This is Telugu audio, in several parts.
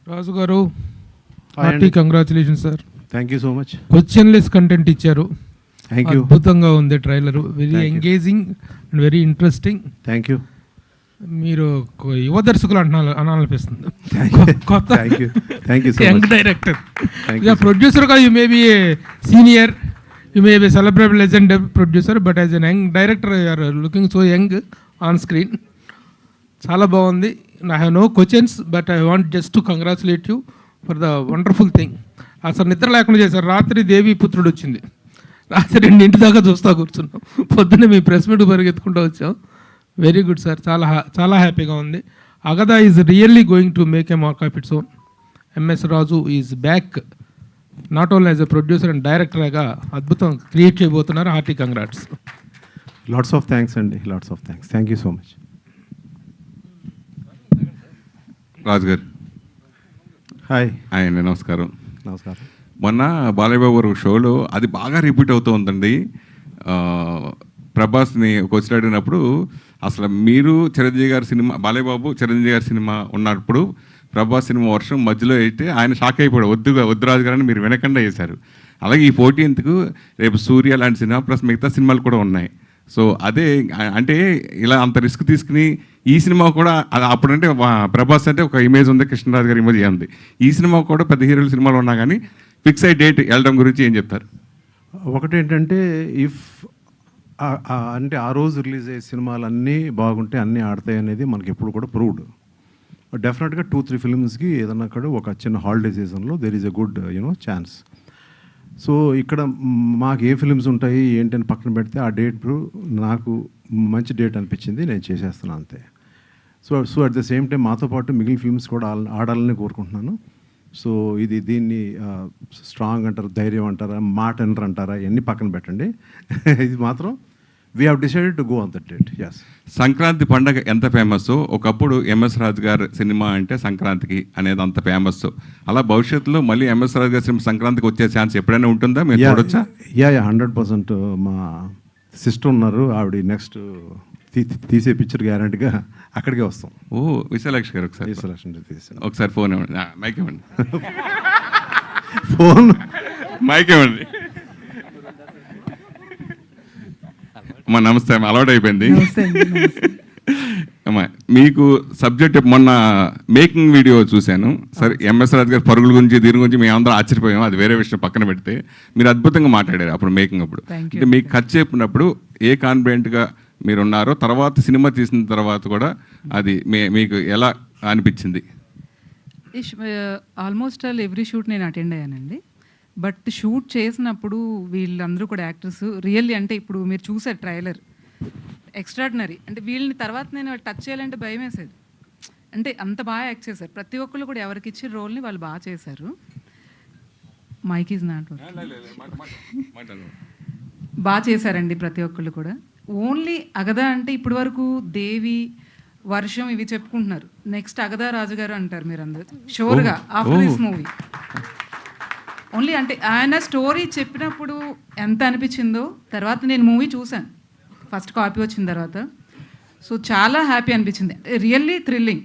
Raju garu hearty congratulation sir. Thank you so much. Questionless content ఇచ్చారు. Thank you. అద్భుతంగా ఉంది trailer, very engaging and very interesting. Thank you. మీరు యువ దర్శకులు అనాలనిపిస్తుంది. కొత్త యంగ్ డైరెక్టర్, ప్రొడ్యూసర్గా you may be senior, you may be celebrate legend producer, but as an young director you're looking so young on screen. చాలా బాగుంది. I have no questions, but I want just to congratulate you for the wonderful thing. అసలు నిద్ర లేకుండా చేశారు. రాత్రి దేవి పుత్రుడు వచ్చింది, రాత్రి 2 దాకా చూస్తా కూర్చున్నాం, పొద్దున్నే మీ ప్రెస్ మీట్ పరిగెత్తుకుంటూ వచ్చాం. వెరీ గుడ్ సార్, చాలా హ్యాపీగా ఉంది. Agadha is really going to make a mark of its own. MS Raju is back, not only as a producer and డైరెక్టర్గా అద్భుతం క్రియేట్ చేయబోతున్నారు. Hearty congrats. Lots of thanks అండి, lots of thanks. Thank you so much. Raju garu hi. Hi అండి, నమస్కారం. నమస్కారం. మొన్న బాలయ్య బాబు గారు షోలో అది బాగా రిపీట్ అవుతూ ఉందండి. ప్రభాస్ని క్వశ్చన్ అడిగినప్పుడు అసలు మీరు చిరంజీవి గారి సినిమా, బాలయ్య బాబు చిరంజీవి గారి సినిమా ఉన్నప్పుడు ప్రభాస్ సినిమా వర్షం మధ్యలో అయితే ఆయన షాక్ అయిపోయాడు, వద్దు రాజు గారని మీరు వినకుండా చేశారు. అలాగే ఈ 14th రేపు సూర్య లాంటి సినిమా ప్లస్ మిగతా సినిమాలు కూడా ఉన్నాయి. సో అదే అంటే ఇలా అంత రిస్క్ తీసుకుని ఈ సినిమా కూడా అప్పుడంటే ప్రభాస్ అంటే ఒక ఇమేజ్ ఉంది, కృష్ణరాజు గారి ఇమేజ్ ఉంది. ఈ సినిమా కూడా పెద్ద హీరోల సినిమాలు ఉన్నా కానీ ఫిక్స్ అయ్యి డేట్ వెళ్ళడం గురించి ఏం చెప్తారు? ఒకటేంటంటే అంటే ఆ రోజు రిలీజ్ అయ్యే సినిమాలు అన్నీ బాగుంటే అన్నీ ఆడతాయి అనేది మనకి ఎప్పుడు కూడా ప్రూవ్డ్. డెఫినెట్గా 2-3 ఫిల్మ్స్కి ఏదన్నా కూడా ఒక చిన్న హాలిడే సీజన్లో there is a good chance. So ఇక్కడ మాకు ఏ ఫిల్మ్స్ ఉంటాయి ఏంటని పక్కన పెడితే ఆ డేట్ నాకు మంచి డేట్ అనిపించింది, నేను చేసేస్తున్నాను అంతే. So at the same time మాతో పాటు మిగిలిన ఫిల్మ్స్ కూడా ఆడాలని కోరుకుంటున్నాను. సో దీన్ని స్ట్రాంగ్ అంటారు, ధైర్యం అంటారా, మాట ఎనరు అంటారా, ఇవన్నీ పక్కన పెట్టండి. ఇది మాత్రం we have decided to go on that date. Yes. Sankranti పండగ ఎంత ఫేమస్, ఒకప్పుడు ఎంఎస్ రాజు గారి సినిమా అంటే సంక్రాంతికి అనేది అంత ఫేమస్. అలా భవిష్యత్తులో మళ్ళీ ఎంఎస్ రాజు గారి సినిమా సంక్రాంతికి వచ్చే ఛాన్స్ ఎప్పుడైనా ఉంటుందా? మీరు చూడొచ్చా? 100%. మా సిస్టర్ ఉన్నారు, ఆవిడ నెక్స్ట్ తీసే పిక్చర్ గ్యారంటీగా అక్కడికే వస్తాం. ఓ విశాలాక్షి గారు ఒకసారి ఫోన్ ఇవ్వండి, మైక్ ఇవ్వండి. ఫోన్ మైక్ ఇవ్వండి. అమ్మా నమస్తే, అలవాటు అయిపోయింది. అమ్మా మీకు సబ్జెక్ట్ మొన్న మేకింగ్ వీడియో చూశాను. సరే ఎంఎస్ రాజు గారి పరుగుల గురించి దీని గురించి మేము అందరం ఆశ్చర్యపోయాము, అది వేరే విషయం పక్కన పెడితే మీరు అద్భుతంగా మాట్లాడారు అప్పుడు మేకింగ్ అప్పుడు. అంటే మీకు ఖర్చు చెప్పినప్పుడు ఏ కాన్ఫిడెంట్గా మీరు ఉన్నారో, తర్వాత సినిమా తీసిన తర్వాత కూడా అది మీకు ఎలా అనిపించింది? ఆల్మోస్ట్ ఆల్ ఎవ్రీ షూట్ నేను అటెండ్ అయ్యానండి. బట్ షూట్ చేసినప్పుడు వీళ్ళందరూ కూడా యాక్టర్స్ రియల్లీ, అంటే ఇప్పుడు మీరు చూసారు ట్రైలర్, ఎక్స్ట్రాడినరీ. అంటే వీళ్ళని తర్వాత నేను టచ్ చేయాలంటే భయం వేసేది, అంటే అంత బాగా యాక్ట్ చేశారు. ప్రతి ఒక్కళ్ళు కూడా ఎవరికి ఇచ్చిన రోల్ని వాళ్ళు బాగా చేశారు. మైక్ ఈజ్ నాట్ బాగా చేశారండి ప్రతి ఒక్కళ్ళు కూడా. ఓన్లీ అగదా అంటే ఇప్పటి వరకు దేవి, వర్షం ఇవి చెప్పుకుంటున్నారు. నెక్స్ట్ అగదా రాజుగారు అంటారు మీరు అందరూ షోర్గా ఆఫ్టర్ దిస్ మూవీ. ఓన్లీ అంటే ఆయన స్టోరీ చెప్పినప్పుడు ఎంత అనిపించిందో, తర్వాత నేను మూవీ చూశాను ఫస్ట్ కాపీ వచ్చిన తర్వాత. సో చాలా హ్యాపీ అనిపించింది, రియల్లీ థ్రిల్లింగ్.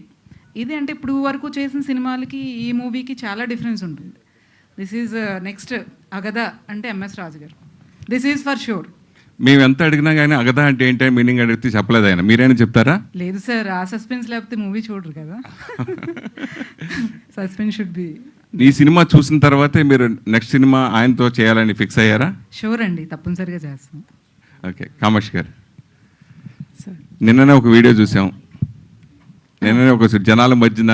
ఇది అంటే ఇప్పుడు వరకు చేసిన సినిమాలకి ఈ మూవీకి చాలా డిఫరెన్స్ ఉంటుంది. దిస్ ఈజ్ నెక్స్ట్ అగదా అంటే ఎంఎస్ రాజు గారు, దిస్ ఈజ్ ఫర్ షూర్. మేము ఎంత అడిగినా కానీ అగదా అంటే ఏంటంటే మీనింగ్ అడిగితే చెప్పలేదు ఆయన, మీరైనా చెప్తారా? లేదు సార్, ఆ సస్పెన్స్ లేకపోతే మూవీ చూడరు కదా. Suspense should be. ఈ సినిమా చూసిన తర్వాతే మీరు నెక్స్ట్ సినిమా ఆయనతో చేయాలని ఫిక్స్ అయ్యారా? షూర్ అండి, తప్పనిసరిగా చేస్తాం. ఓకే. కామర్ష్ గారు, నిన్ననే ఒక వీడియో చూసాం. నిన్ననే ఒక జనాల మధ్యన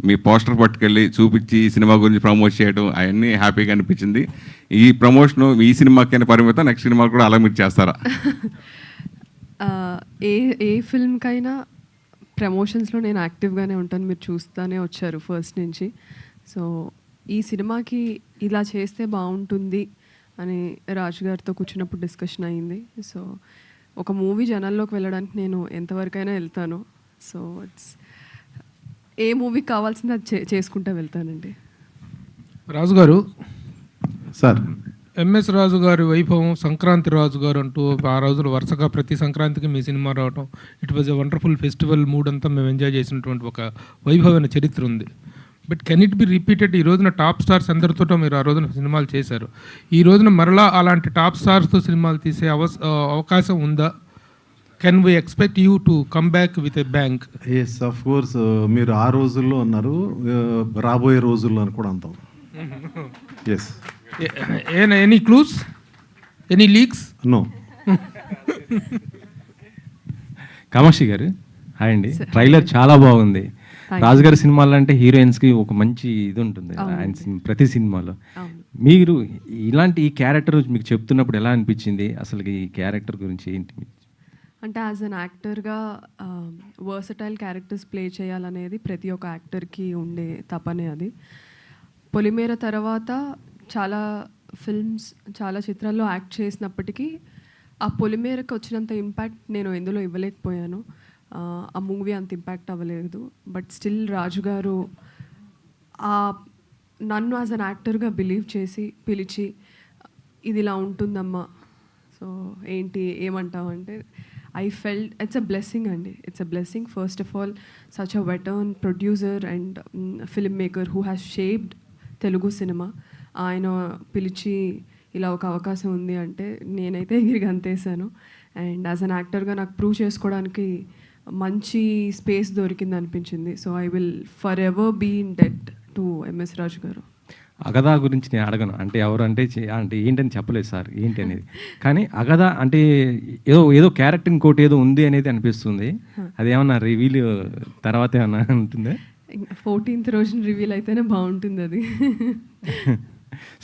మీ పోస్టర్ పట్టుకెళ్ళి చూపించి ఈ సినిమా గురించి ప్రమోట్ చేయడం అవన్నీ హ్యాపీగా అనిపించింది. ఈ ప్రమోషన్ ఈ సినిమాకైనా పరిమితం, నెక్స్ట్ సినిమా కూడా అలా మీరు చేస్తారా? ఏ ఫిల్మ్కైనా ప్రమోషన్స్లో నేను యాక్టివ్గానే ఉంటాను, మీరు చూస్తూనే వచ్చారు ఫస్ట్ నుంచి. సో ఈ సినిమాకి ఇలా చేస్తే బాగుంటుంది అని రాజు గారితో కూర్చున్నప్పుడు డిస్కషన్ అయ్యింది. సో ఒక మూవీ జనాల్లోకి వెళ్ళడానికి నేను ఎంతవరకైనా వెళ్తాను. సో ఇట్స్ ఏ మూవీకి కావాల్సింది అది చేసుకుంటూ వెళ్తానండి. రాజు గారు సార్, ఎంఎస్ రాజు గారి వైభవం, సంక్రాంతి రాజు గారు అంటూ ఆ రోజులు వరుసగా ప్రతి సంక్రాంతికి మీ సినిమా రావటం, it was a wonderful festival mood అంతా మేము ఎంజాయ్ చేసినటువంటి ఒక వైభవమైన చరిత్ర ఉంది. But can it be repeated? ఈ రోజున టాప్ స్టార్స్ అందరితోటో మీరు ఆ రోజున సినిమాలు చేశారు. ఈ రోజున మరలా అలాంటి టాప్ స్టార్స్తో సినిమాలు తీసే అవకాశం ఉందా? Can we expect you to come back with a bang? Yes, of course. మీరు ఆ రోజుల్లో అన్నారు, రాబోయే రోజుల్లో అని కూడా అంటాం. Yes. Any clues, any leaks? No. Kamakshi garu hi అండి. ట్రైలర్ చాలా బాగుంది. రాజుగారి సినిమాలు అంటే హీరోయిన్స్కి ఒక మంచి ఇది ఉంటుంది ఆయన ప్రతి సినిమాలో. మీరు ఇలాంటి ఈ క్యారెక్టర్ మీకు చెప్తున్నప్పుడు ఎలా అనిపించింది? అసలు ఈ క్యారెక్టర్ గురించి ఏంటి? అంటే యాజ్ అన్ యాక్టర్గా వర్సటైల్ క్యారెక్టర్స్ ప్లే చేయాలనేది ప్రతి ఒక్క యాక్టర్కి ఉండే తపనే అది. పొలిమేర తర్వాత చాలా ఫిల్మ్స్, చాలా చిత్రాల్లో యాక్ట్ చేసినప్పటికీ ఆ పొలిమేరకు వచ్చినంత ఇంపాక్ట్ నేను ఎందులో ఇవ్వలేకపోయాను. ఆ మూవీ అంత ఇంపాక్ట్ అవ్వలేదు. బట్ స్టిల్ రాజు గారు నన్ను యాజ్ అన్ యాక్టర్గా బిలీవ్ చేసి పిలిచి ఇది ఇలా ఉంటుందమ్మా, సో ఏంటి ఏమంటావు అంటే I felt it's a blessing అండి. It's a blessing first of all such a veteran producer and film maker who has shaped Telugu cinema. ఆయన పిలిచి ఇలా ఒక అవకాశం ఉంది అంటే నేనైతే ఎగిరి గంతేసాను. అండ్ యాజ్ అన్ యాక్టర్గా నాకు ప్రూవ్ చేసుకోవడానికి మంచి స్పేస్ దొరికింది అనిపించింది. So I will forever be in debt to MS Raju garu. Agadha గురించి నేను అడగను, అంటే ఎవరు అంటే ఏంటని చెప్పలేదు సార్ ఏంటి అనేది. కానీ అగదా అంటే ఏదో క్యారెక్టర్ ఇంకోటి ఏదో ఉంది అనేది అనిపిస్తుంది. అదేమన్నా రివీల్ తర్వాత ఏమన్నా ఉంటుందా? 14th రోజున రివీల్ అయితేనే బాగుంటుంది అది.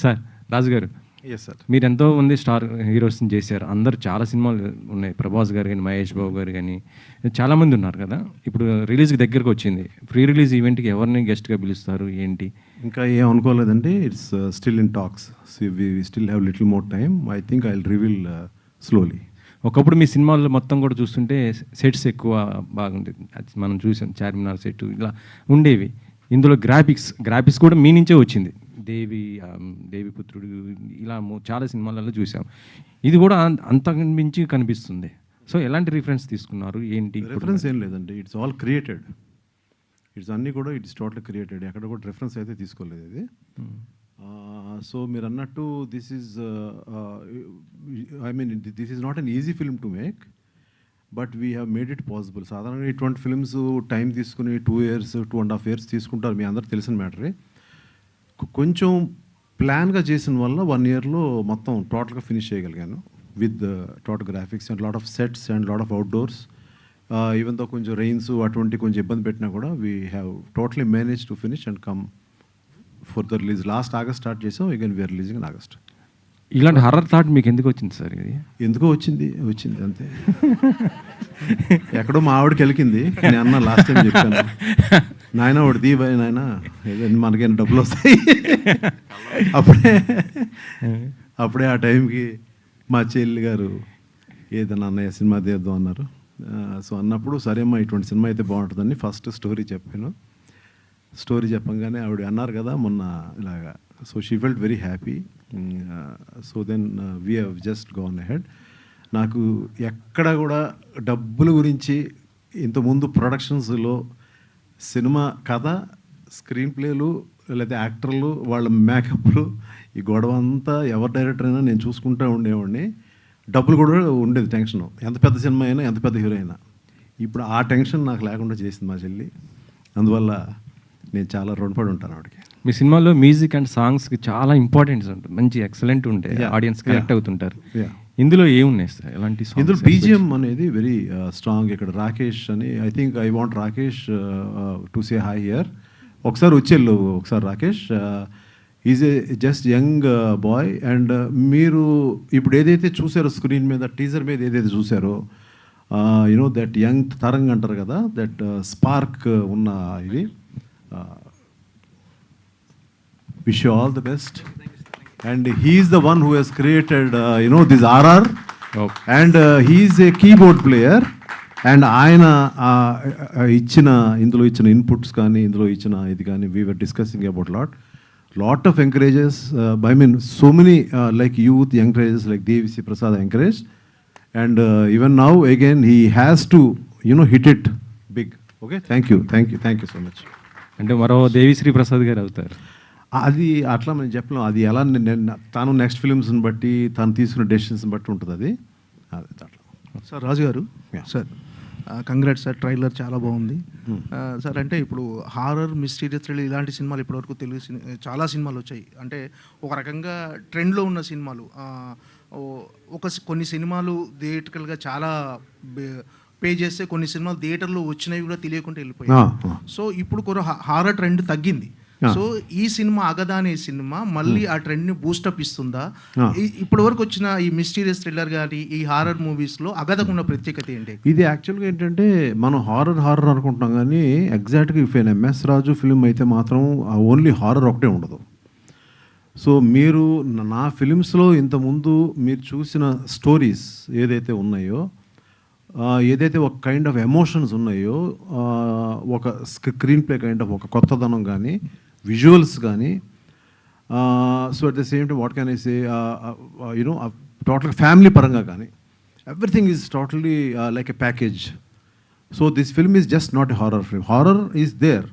సార్ రాజు గారు, ఎస్ సార్, మీరు ఎంతో మంది స్టార్ హీరోస్ని చేశారు. అందరు చాలా సినిమాలు ఉన్నాయి. ప్రభాస్ గారు కానీ, మహేష్ బాబు గారు కానీ చాలామంది ఉన్నారు కదా. ఇప్పుడు రిలీజ్కి దగ్గరకు వచ్చింది. ప్రీ రిలీజ్ ఈవెంట్కి ఎవరిని గెస్ట్గా పిలుస్తారు ఏంటి? ఇంకా ఏం అనుకోలేదండి. It's still in talks. We still have little more time. I think I will reveal slowly. ఒకప్పుడు మీ సినిమాల్లో మొత్తం కూడా చూస్తుంటే సెట్స్ ఎక్కువ బాగుండేది. మనం చూసాం చార్మినార్ సెట్ ఇలా ఉండేవి. ఇందులో గ్రాఫిక్స్ కూడా మీ నుంచే వచ్చింది. దేవి పుత్రుడు ఇలా చాలా సినిమాలలో చూసాం. ఇది కూడా అంతకు మించి కనిపిస్తుంది. సో ఎలాంటి రిఫరెన్స్ తీసుకున్నారు ఏంటి? రిఫరెన్స్ ఏం లేదండి, ఇట్స్ ఆల్ క్రియేటెడ్. ఇట్స్ అన్నీ కూడా ఇట్స్ టోటల్ క్రియేటెడ్. ఎక్కడ కూడా రిఫరెన్స్ అయితే తీసుకోలేదు ఇది. సో మీరు అన్నట్టు this is this is not an easy film to make, but we have made it possible. సాధారణంగా ఇటువంటి ఫిల్మ్స్ టైం తీసుకుని 2 years 2.5 years తీసుకుంటారు. మీ అందరూ తెలిసిన మ్యాటరే. కొంచెం ప్లాన్గా చేసిన వల్ల 1 yearలో మొత్తం టోటల్గా ఫినిష్ చేయగలిగాను with total graphics and lot of sets and lot of outdoors. Even though కొంచెం రెయిన్స్ అటువంటి కొంచెం ఇబ్బంది పెట్టినా కూడా we have totally manage to finish and come for the release. Last August start చేసాం, again we're releasing in August. ఇలాంటి హర్రర్ థాట్ మీకు ఎందుకు వచ్చింది సార్? ఇది ఎందుకో వచ్చింది అంతే. ఎక్కడో మా ఆవిడకి వెళ్ళింది. నేను అన్న లాస్ట్ టైం చెప్పాను, నాయన ఒకటి దీబాయి నాయన, మనకైనా డబ్బులు వస్తాయి. అప్పుడే ఆ టైంకి మా చెల్లి గారు ఏదన్నా అన్నయ్య సినిమా తీద్దాం అన్నారు. సో అన్నప్పుడు సరేమ్మా ఇటువంటి సినిమా అయితే బాగుంటుందని ఫస్ట్ స్టోరీ చెప్పాను. స్టోరీ చెప్పంగానే ఆవిడ అన్నారు కదా మొన్న ఇలాగా. So she felt very happy. So then we have just gone ahead. నాకు ఎక్కడ కూడా డబ్బుల గురించి ఇంతకుముందు ప్రొడక్షన్స్లో సినిమా కథ, స్క్రీన్ ప్లేలు, లేదా యాక్టర్లు, వాళ్ళ మేకప్లు, ఈ గొడవ అంతా ఎవరి డైరెక్టర్ అయినా నేను చూసుకుంటూ ఉండేవాడిని. డబ్బులు కూడా ఉండేది టెన్షన్, ఎంత పెద్ద సినిమా అయినా ఎంత పెద్ద హీరో అయినా. ఇప్పుడు ఆ టెన్షన్ నాకు లేకుండా చేసింది మా చెల్లి. అందువల్ల నేను చాలా రుణపడి ఉంటాను ఆవిడకి. మీ సినిమాలో మ్యూజిక్ అండ్ సాంగ్స్కి చాలా ఇంపార్టెన్స్ ఉంటుంది, మంచి ఎక్సలెంట్ ఉంటాయి, ఆడియన్స్ కనెక్ట్ అవుతుంటారు. ఇందులో ఏమున్నాయి సార్ ఎలాంటి? ఇందులో బీజిఎం అనేది వెరీ స్ట్రాంగ్. ఇక్కడ రాకేష్ అని, I think I want Rakesh to say hi here. ఒకసారి వచ్చేళ్ళు ఒకసారి Rakesh. Is a just young boy. And మీరు ఇప్పుడు ఏదైతే చూసారో స్క్రీన్ మీద, టీజర్ మీద ఏదైతే చూసారో, యునో దట్ యంగ్ తరంగ్ అంటారు కదా, దట్ స్పార్క్ ఉన్న ఇది. Wish you all the best. And he is the one who has created, this RR. Okay. And he is a keyboard player. And ఆయన ఇందులో ఇచ్చిన ఇన్పుట్స్ కానీ, ఇందులో ఇచ్చిన ఇది కానీ, we were discussing about lot of encourages. I mean, so many like youth, young encourages like Devi Prasad encouraged. And even now, again, he has to, hit it big. Okay, thank you so much. అంటే మరో దేవిశ్రీ ప్రసాద్ గారు అవుతారు. అది అట్లా మనం చెప్పలేం. అది ఎలా తాను నెక్స్ట్ ఫిలిమ్స్ని బట్టి తను తీసుకున్న డెసిషన్స్ని బట్టి ఉంటుంది అది అట్లా. Sir Raju garu, sir congrats sir, trailer చాలా బాగుంది. సార్ అంటే ఇప్పుడు హారర్, మిస్టీరియస్ థ్రిల్లర్ ఇలాంటి సినిమాలు ఇప్పటివరకు తెలుగు చాలా సినిమాలు వచ్చాయి. అంటే ఒక రకంగా ట్రెండ్లో ఉన్న సినిమాలు, కొన్ని సినిమాలు థియేటర్గా చాలా పే చేస్తే కొన్ని సినిమాలు థియేటర్లో వచ్చినవి కూడా తెలియకుండా వెళ్ళిపోయాయి. సో ఇప్పుడు కొన్ని హారర్ ట్రెండ్ తగ్గింది. సో ఈ సినిమా అగదా అనే సినిమా మళ్ళీ ఆ ట్రెండ్ని బూస్టప్ ఇస్తుందా? ఇప్పటి వరకు వచ్చిన ఈ మిస్టీరియస్ థ్రిల్లర్ కానీ ఈ హారర్ మూవీస్లో అగదకున్న ప్రత్యేకత ఏంటి? ఇది యాక్చువల్గా ఏంటంటే మనం హారర్ అనుకుంటున్నాం కానీ ఎగ్జాక్ట్గా if an MS Raju film అయితే మాత్రం ఓన్లీ హారర్ ఒకటే ఉండదు. సో మీరు నా ఫిలిమ్స్లో ఇంతకుముందు మీరు చూసిన స్టోరీస్ ఏదైతే ఉన్నాయో, ఏదైతే ఒక కైండ్ ఆఫ్ ఎమోషన్స్ ఉన్నాయో, ఒక స్క్రీన్ ప్లే కైండ్ ఆఫ్ ఒక కొత్తదనం కానీ విజువల్స్ కానీ, so at the same time what can I say, you know total family పరంగా కానీ everything is totally like a package. So this film is just not a horror film. Horror is there,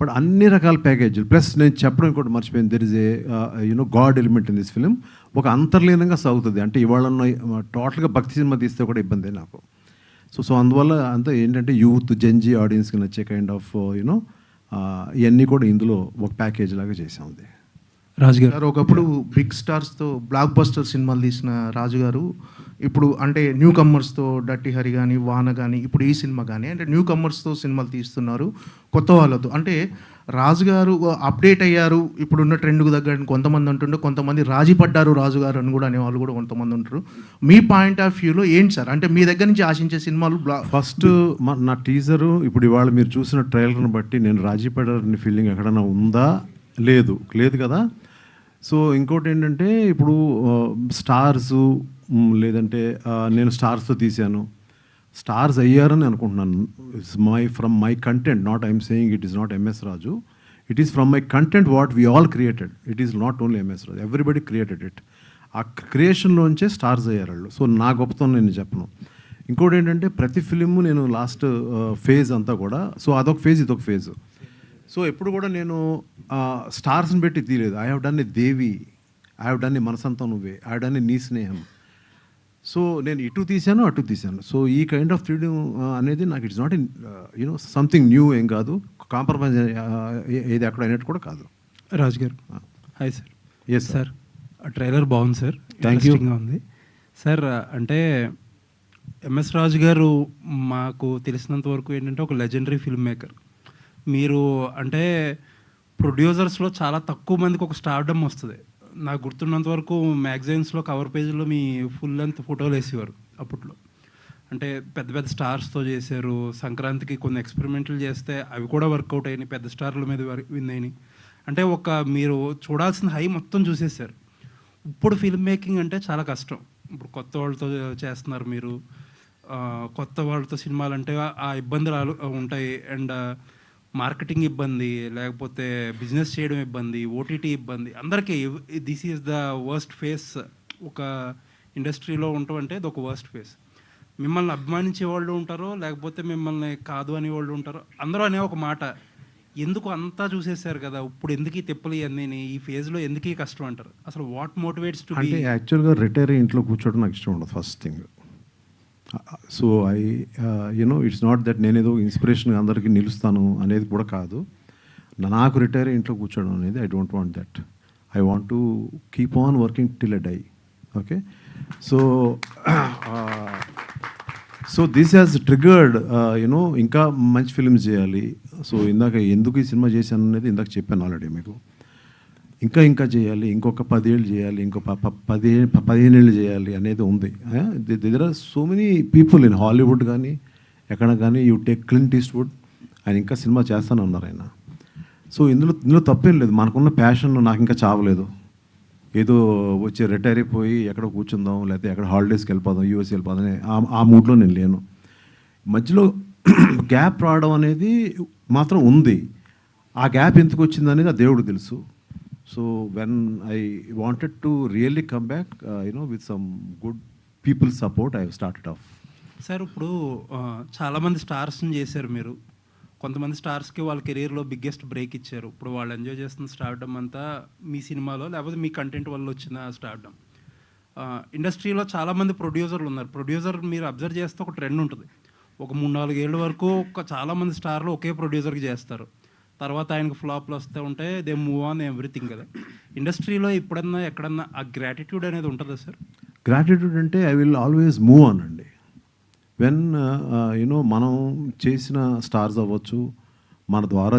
but అన్ని రకాల ప్యాకేజీలు ప్లస్ నేను చెప్పడం ఇంకోటి మర్చిపోయింది, there is a you know god element in this film. ఒక అంతర్లీనంగా సాగుతుంది. అంటే ఇవాళ టోటల్గా భక్తి సినిమా తీస్తే కూడా ఇబ్బంది నాకు. సో అందువల్ల అంతా ఏంటంటే యూత్ జెన్జీ ఆడియన్స్కి నచ్చే కైండ్ ఆఫ్ యూనో ఇవన్నీ కూడా ఇందులో ఒక ప్యాకేజ్ లాగా చేసాం. రాజు గారు ఒకప్పుడు బిగ్ స్టార్స్తో బ్లాక్ బస్టర్ సినిమాలు తీసిన రాజు గారు ఇప్పుడు అంటే న్యూ కమ్మర్స్తో డట్టి హరి కానీ వాన కానీ ఇప్పుడు ఈ సినిమా కానీ అంటే న్యూ కమ్మర్స్తో సినిమాలు తీస్తున్నారు కొత్త వాళ్ళతో. అంటే రాజు గారు అప్డేట్ అయ్యారు ఇప్పుడున్న ట్రెండ్కు తగ్గట్టు కొంతమంది అంటుండే, కొంతమంది రాజీ పడ్డారు రాజు గారు అని కూడా అనేవాళ్ళు కూడా కొంతమంది ఉంటారు. మీ పాయింట్ ఆఫ్ వ్యూలో ఏంటి సార్? అంటే మీ దగ్గర నుంచి ఆశించే సినిమాలు ఫస్ట్ నా టీజరు ఇప్పుడు ఇవాళ మీరు చూసిన ట్రైలర్ని బట్టి నేను రాజీ పడ్డారని ఫీలింగ్ ఎక్కడైనా ఉందా? లేదు కదా. సో ఇంకోటి ఏంటంటే ఇప్పుడు స్టార్సు లేదంటే నేను స్టార్స్తో తీశాను, స్టార్స్ అయ్యారని అనుకుంటున్నాను. It's from my content, not I'm saying it is not MS Raju, it is from my content what we all created. It is not only MS Raju, everybody created it. ఆ క్రియేషన్లోంచే స్టార్స్ అయ్యారు వాళ్ళు. సో నా గొప్పతనం నేను చెప్పను. ఇంకోటి ఏంటంటే ప్రతి ఫిలిము నేను లాస్ట్ ఫేజ్ అంతా కూడా, సో అదొక ఫేజ్ ఇదొక ఫేజ్. సో ఎప్పుడు కూడా నేను స్టార్స్ని పెట్టి తీయలేదు. I have done a Devi, I have done a మనసంతా నువ్వే, ఐ హ్యావ్ డన్ ఏ నీ స్నేహం. సో నేను ఇటు తీశాను అటు తీశాను. సో ఈ కైండ్ ఆఫ్ ఫ్రీడమ్ అనేది నాకు it's not you know something new ఏం కాదు, కాంప్రమైజ్ ఏది అక్కడ అయినట్టు కూడా కాదు. Raju garu hi sir. Yes sir trailer బాగుంది సార్, థ్యాంక్ యూ. ఉంది సార్. అంటే ఎంఎస్ రాజు గారు మాకు తెలిసినంత వరకు ఏంటంటే ఒక లెజెండరీ ఫిల్మ్ మేకర్. మీరు అంటే ప్రొడ్యూసర్స్లో చాలా తక్కువ మందికి ఒక స్టార్డమ్ వస్తుంది. నాకు గుర్తున్నంత వరకు మ్యాగజైన్స్లో కవర్ పేజీలో మీ ఫుల్ లెంత్ ఫోటోలు వేసేవారు అప్పట్లో. అంటే పెద్ద పెద్ద స్టార్స్తో చేశారు. సంక్రాంతికి కొన్ని ఎక్స్పెరిమెంట్లు చేస్తే అవి కూడా వర్కౌట్ అయినాయి, పెద్ద స్టార్ల మీద విన్ అయినాయి. అంటే మీరు చూడాల్సిన హై మొత్తం చూసేసారు. ఇప్పుడు ఫిల్మ్ మేకింగ్ అంటే చాలా కష్టం. ఇప్పుడు కొత్త వాళ్ళతో చేస్తున్నారు మీరు, కొత్త వాళ్ళతో సినిమాలు అంటే ఆ ఇబ్బందులు ఉంటాయి. అండ్ మార్కెటింగ్ ఇబ్బంది, లేకపోతే బిజినెస్ చేయడం ఇబ్బంది, ఓటీటీ ఇబ్బంది, అందరికీ this is the worst face. ఒక ఇండస్ట్రీలో ఉండటం అంటే ఇది ఒక వర్స్ట్ ఫేస్. మిమ్మల్ని అభిమానించే వాళ్ళు ఉంటారో, లేకపోతే మిమ్మల్ని కాదు అనే వాళ్ళు ఉంటారో. అందరూ అనే ఒక మాట, ఎందుకు అంతా చూసేసారు కదా, ఇప్పుడు ఎందుకు ఈ తిప్పలు అన్నీ, ఈ ఫేజ్లో ఎందుకు ఈ కష్టం అంటారు. అసలు వాట్ మోటివేట్స్ టు అంటే యాక్చువల్గా రిటైర్ ఇంట్లో కూర్చోవడం నాకు ఇష్టం ఉండదు first thing. So you know it's not that నేనేదో ఇన్స్పిరేషన్ అందరికీ నిలుస్తాను అనేది కూడా కాదు. నాకు రిటైర్ ఇంట్లో కూర్చోవడం అనేది I don't want that. I want to keep on working till a die. Okay, so this has triggered you know ఇంకా మంచి ఫిల్మ్స్ చేయాలి. సో ఇందాక ఎందుకు ఈ సినిమా చేశాను అనేది ఇందాక చెప్పాను ఆల్రెడీ మీకు. ఇంకా చేయాలి, ఇంకొక 10 ఏళ్ళు చేయాలి, ఇంకో 15 ఏళ్ళు చేయాలి అనేది ఉంది. దగ్గర so many people in Hollywood కానీ ఎక్కడ కానీ, యూ టేక్ క్లింట్ ఈస్ట్వుడ్, ఆయన ఇంకా సినిమా చేస్తాను అన్నారు ఆయన. సో ఇందులో తప్పేం లేదు. మనకున్న ప్యాషన్ నాకు ఇంకా చావలేదు. ఏదో వచ్చి రిటైర్ అయిపోయి ఎక్కడో కూర్చుందాం, లేకపోతే ఎక్కడ హాలిడేస్కి వెళ్ళిపోదాం, యూఎస్ వెళ్ళిపోదాం ఆ మూడ్లో నేను లేను. మధ్యలో గ్యాప్ రావడం అనేది మాత్రం ఉంది. ఆ గ్యాప్ ఎందుకు వచ్చింది అనేది ఆ దేవుడు తెలుసు. So when I wanted to really come back, with some good people support, I have started off. Sir ఇప్పుడు చాలామంది స్టార్స్ని చేశారు మీరు. కొంతమంది స్టార్స్కి వాళ్ళ కెరీర్లో బిగ్గెస్ట్ బ్రేక్ ఇచ్చారు. ఇప్పుడు వాళ్ళు ఎంజాయ్ చేస్తున్న స్టార్డమ్ అంతా మీ సినిమాలో లేకపోతే మీ కంటెంట్ వల్ల వచ్చిన స్టార్డమ్. ఇండస్ట్రీలో చాలామంది ప్రొడ్యూసర్లు ఉన్నారు. ప్రొడ్యూసర్ మీరు అబ్జర్వ్ చేస్తే ఒక ట్రెండ్ ఉంటుంది. ఒక 3-4 ఏళ్ళ వరకు చాలామంది స్టార్లు ఒకే ప్రొడ్యూసర్కి చేస్తారు. తర్వాత ఆయనకు ఫ్లాప్లు వస్తూ ఉంటే దే మూవ్ ఆన్ ఎవ్రీథింగ్ కదా. ఇండస్ట్రీలో ఎప్పుడన్నా ఎక్కడన్నా ఆ గ్రాటిట్యూడ్ అనేది ఉంటుందా సార్? గ్రాటిట్యూడ్ అంటే I will always move on అండి. వెన్ యూనో మనం చేసిన స్టార్స్ అవ్వచ్చు, మన ద్వారా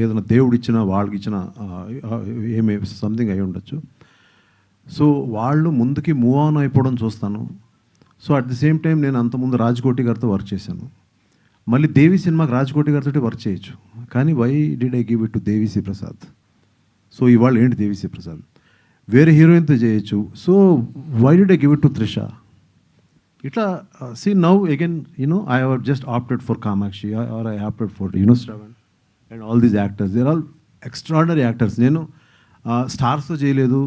ఏదైనా దేవుడు ఇచ్చిన వాళ్ళకి ఇచ్చిన ఏమే సంథింగ్ అయి ఉండొచ్చు. సో వాళ్ళు ముందుకి మూవ్ ఆన్ అయిపోవడం చూస్తాను. So at the same time నేను అంతకుముందు రాజ్కోటి గారితో వర్క్ చేశాను. మళ్ళీ దేవి సినిమాకి రాజ్కోటి గారితో వర్క్ చేయొచ్చు. కానీ why did I give it to Devi Sri Prasad? So ఇవాళ ఏంటి దేవిశ్రీ ప్రసాద్? వేరే హీరోయిన్తో చేయొచ్చు. So why did I give it to Trisha? ఇట్లా see now again I have just opted for Kamakshi or I opted for Shravan and all these actors. They're all extraordinary actors. నేను స్టార్స్తో చేయలేదు,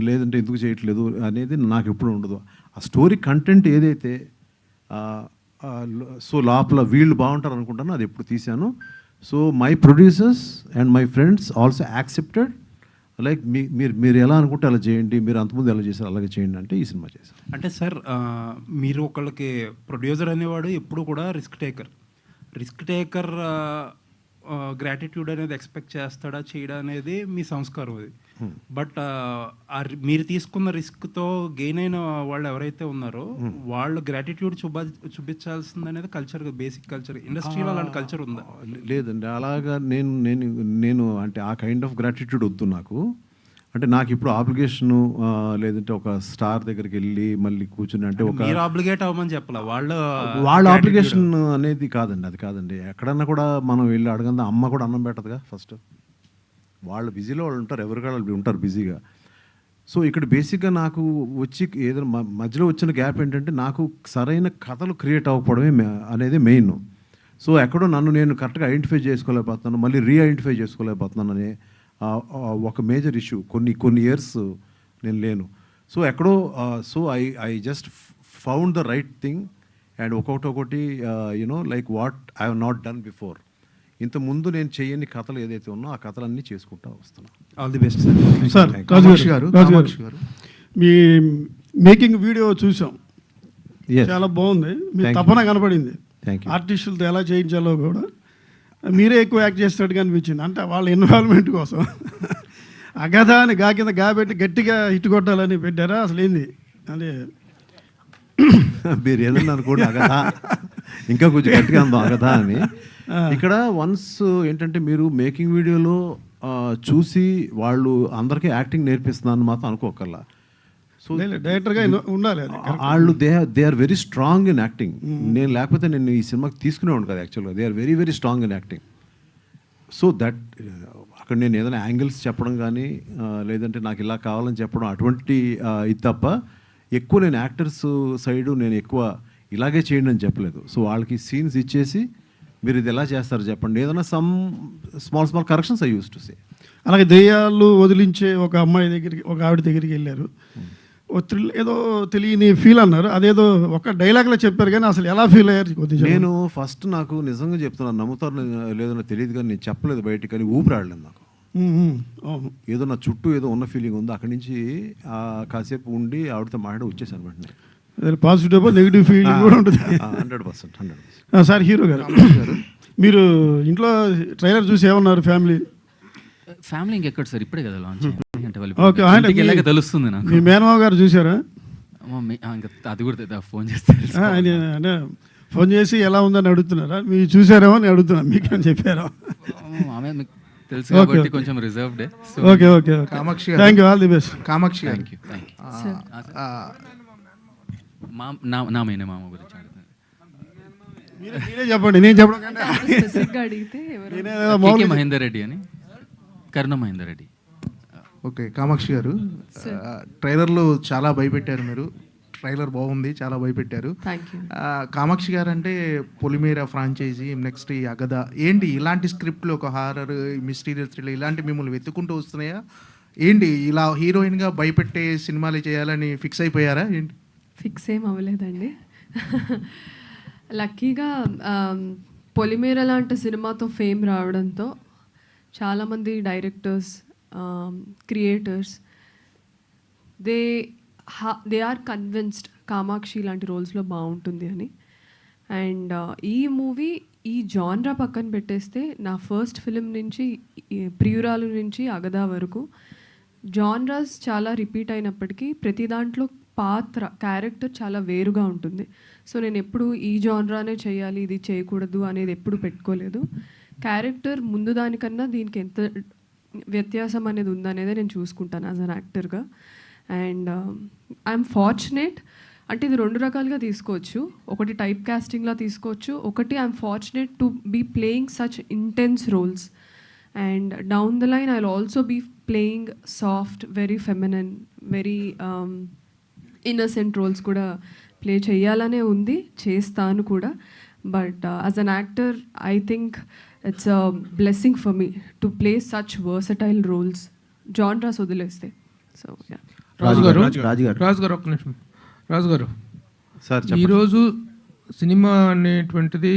లేదంటే ఎందుకు చేయట్లేదు అనేది నాకు ఎప్పుడు ఉండదు. ఆ స్టోరీ కంటెంట్ ఏదైతే సో లోపల వీళ్ళు బాగుంటారు అనుకుంటాను, అది ఎప్పుడు తీశాను. So my producers and my friends also accepted like మీరు ఎలా అనుకుంటే అలా చేయండి, మీరు అంతకుముందు ఎలా చేశారు అలాగే చేయండి అంటే ఈ సినిమా చేశాను. అంటే సార్ మీరు ఒకళ్ళకి ప్రొడ్యూసర్ అనేవాడు ఎప్పుడు కూడా రిస్క్ టేకర్ గ్రాటిట్యూడ్ అనేది ఎక్స్పెక్ట్ చేస్తాడా చేయడా అనేది మీ సంస్కారం అది. బట్ మీరు తీసుకున్న రిస్క్తో గెయిన్ అయిన వాళ్ళు ఎవరైతే ఉన్నారో వాళ్ళు గ్రాటిట్యూడ్ చూపించాల్సింది అనేది కల్చర్, బేసిక్ కల్చర్. ఇండస్ట్రీలో అలాంటి కల్చర్ ఉందా? లేదండి, అలాగా నేను అంటే ఆ కైండ్ ఆఫ్ గ్రాటిట్యూడ్ వద్దు నాకు. అంటే నాకు ఇప్పుడు ఆబ్లిగేషను లేదంటే ఒక స్టార్ దగ్గరికి వెళ్ళి మళ్ళీ కూర్చుని అంటే ఒక ఆబ్లిగేట్ అవ్వమని చెప్పాల వాళ్ళ ఆబ్లిగేషన్ అనేది కాదండి, అది కాదండి. ఎక్కడన్నా కూడా మనం వెళ్ళి అడగందా, అమ్మ కూడా అన్నం పెట్టదుగా ఫస్ట్. వాళ్ళు బిజీలో వాళ్ళు ఉంటారు, ఎవరికాళ్ళు ఉంటారు బిజీగా. సో ఇక్కడ బేసిక్గా నాకు వచ్చి ఏదైనా మధ్యలో వచ్చిన గ్యాప్ ఏంటంటే నాకు సరైన కథలు క్రియేట్ అవ్వకపోవడమే అనేది మెయిన్. సో ఎక్కడో నన్ను నేను కరెక్ట్గా ఐడెంటిఫై చేసుకోలేకపోతున్నాను, మళ్ళీ రీఐడెంటిఫై చేసుకోలేకపోతున్నాను అనే ఒక మేజర్ ఇష్యూ. కొన్ని ఇయర్స్ నేను లేను. సో ఎక్కడో so I just found the right thing and ఒకటి like what I have not done before. ఇంతకుముందు నేను చేయని కథలు ఏదైతే ఉన్నా ఆ కథలన్నీ చేసుకుంటూ వస్తున్నాను. All the best sir. Kamakshi గారు మీ మేకింగ్ వీడియో చూసాం, చాలా బాగుంది. మీ తపన కనపడింది, ఆర్టిస్టులతో ఎలా చేయించాలో కూడా మీరే ఎక్కువ యాక్ట్ చేసినట్టుగా అనిపించింది. అంటే వాళ్ళ ఇన్వాల్వ్మెంట్ కోసం అగధా అని గా కింద గా పెట్టి గట్టిగా హిట్ కొట్టాలని పెట్టారా? అసలు ఏంది అంటే మీరు ఏదన్నా అనుకోండి అగధా, ఇంకా కొంచెం గట్టిగా ఉందాం అగధా అని. ఇక్కడ వన్స్ ఏంటంటే మీరు మేకింగ్ వీడియోలో చూసి వాళ్ళు అందరికీ యాక్టింగ్ నేర్పిస్తున్నాను మాత్రం అనుకోకల్లా. సో డైరెక్టర్గా ఉండాలి. వాళ్ళు they are very strong in acting. నేను లేకపోతే నేను ఈ సినిమాకి తీసుకునేవాడు కదా యాక్చువల్గా. They are very strong in acting. So that అక్కడ నేను ఏదైనా యాంగిల్స్ చెప్పడం కానీ లేదంటే నాకు ఇలా కావాలని చెప్పడం అటువంటి ఇది తప్ప ఎక్కువ నేను యాక్టర్స్ సైడు నేను ఎక్కువ ఇలాగే చేయండి అని చెప్పలేదు. సో వాళ్ళకి సీన్స్ ఇచ్చేసి మీరు ఇది ఎలా చేస్తారు చెప్పండి, ఏదైనా some small corrections I use to say. అలాగే దెయ్యాలు వదిలించే ఒక అమ్మాయి దగ్గరికి, ఒక ఆవిడ దగ్గరికి వెళ్ళారు, ఏదో తెలియని ఫీల్ అన్నారు. అదేదో ఒక డైలాగ్లో చెప్పారు కానీ అసలు ఎలా ఫీల్ అయ్యారు కొద్దిగా? నేను ఫస్ట్ నాకు నిజంగా చెప్తున్నాను, నమ్ముతారు లేదన్నా తెలియదు కానీ నేను చెప్పలేదు బయటికి, కానీ ఊపిరాడలేదు నాకు. అవును, ఏదో నా చుట్టూ ఏదో ఉన్న ఫీలింగ్ ఉంది. అక్కడి నుంచి కాసేపు ఉండి ఆవిడతో మాట్లాడి వచ్చేసాను వెంటనే. పాజిటివ్ నెగిటివ్ ఫీలింగ్ కూడా ఉంటుంది. 100%. సార్ హీరో గారు, మీరు ఇంట్లో ట్రైలర్ చూసి ఏమన్నారు? ఫ్యామిలీ ఇంకెక్కడ సార్, ఇప్పుడే కదా లాంచ్. ఓకే, తెలుస్తుంది నాకు. మీ మేనమావ గారు చూసారా? అది కూడా ఫోన్ చేస్తారు, ఫోన్ చేసి ఎలా ఉందని అడుగుతున్నారా? మీరు చూసారేమో అని అడుగుతున్నా, మీకేమని చెప్పారా? తెలుసు కాబట్టి కొంచెం reserved. Okay okay, Kamakshi thank you, all the best. Kamakshi గారు, నా మైన మామ గురించి మీరే చెప్పండి, నేను చెప్పడం కంటే. మహేందర్ రెడ్డి అని, కరుణ మహేందర్ రెడ్డి. ఓకే, కామాక్షి గారు, ట్రైలర్లో చాలా భయపెట్టారు మీరు. ట్రైలర్ బాగుంది, చాలా భయపెట్టారు. కామాక్షి గారు అంటే పొలిమేర ఫ్రాంచైజీ, నెక్స్ట్ ఈ అగధ, ఏంటి ఇలాంటి స్క్రిప్ట్లు, ఒక హారర్, మిస్టీరియల్ థ్రిల్లర్ ఇలాంటి మిమ్మల్ని వెతుక్కుంటూ వస్తున్నాయా ఏంటి? ఇలా హీరోయిన్గా భయపెట్టే సినిమాలు చేయాలని ఫిక్స్ అయిపోయారా ఏంటి? ఫిక్స్ ఏం అవ్వలేదండి. లక్కీగా పొలిమేర లాంటి సినిమాతో ఫేమ్ రావడంతో చాలామంది directors, creators they are convinced Kamakshi లాంటి రోల్స్లో బాగుంటుంది అని. అండ్ ఈ మూవీ ఈ జాన్రా పక్కన పెట్టేస్తే నా ఫస్ట్ ఫిలిం నుంచి ప్రియురాలు నుంచి అగదా వరకు జాన్రాస్ చాలా రిపీట్ అయినప్పటికీ ప్రతి దాంట్లో పాత్ర క్యారెక్టర్ చాలా వేరుగా ఉంటుంది. సో నేను ఎప్పుడు ఈ జాన్రానే చేయాలి ఇది చేయకూడదు అనేది ఎప్పుడు పెట్టుకోలేదు. క్యారెక్టర్ ముందు దానికన్నా దీనికి ఎంత వ్యత్యాసం అనేది ఉందనేది నేను చూసుకుంటాను యాజ్ అన్ యాక్టర్గా. అండ్ ఐఎమ్ ఫార్చునేట్, అంటే ఇది రెండు రకాలుగా తీసుకోవచ్చు. ఒకటి టైప్ కాస్టింగ్లా తీసుకోవచ్చు, ఒకటి I'm fortunate to be playing such intense roles. And down the line I will also be playing soft, very feminine, very innocent roles కూడా ప్లే చేయాలనే ఉంది, చేస్తాను కూడా. But as an actor I think it's a blessing for me to play such versatile roles genres వదిలేస్తే. సో రాజు గారు ఒక్క నిమిషం. రాజు గారు, సార్ ఈరోజు సినిమా అనేటువంటిది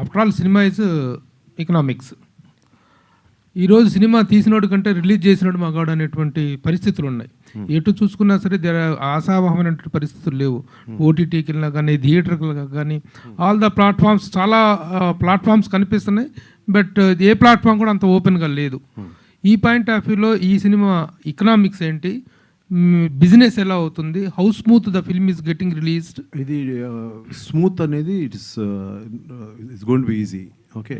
ఆఫ్టర్ ఆల్ సినిమా ఇస్ ఎకనామిక్స్. ఈరోజు సినిమా తీసినోడు కంటే రిలీజ్ చేసినోడు మగాడు అనేటువంటి పరిస్థితులు ఉన్నాయి. ఎటు చూసుకున్నా సరే ఆశావహమైనటువంటి పరిస్థితులు లేవు. ఓటీటీకి వెళ్ళినా కానీ, థియేటర్కి కానీ, ఆల్ ద ప్లాట్ఫామ్స్, చాలా ప్లాట్ఫామ్స్ కనిపిస్తున్నాయి. బట్ ఏ ప్లాట్ఫామ్ కూడా అంత ఓపెన్గా లేదు. ఈ పాయింట్ ఆఫ్ వ్యూలో ఈ సినిమా ఎకనామిక్స్ ఏంటి, బిజినెస్ ఎలా అవుతుంది, how smooth the film is getting released? ఇది స్మూత్ అనేది it's going to be easy, okay.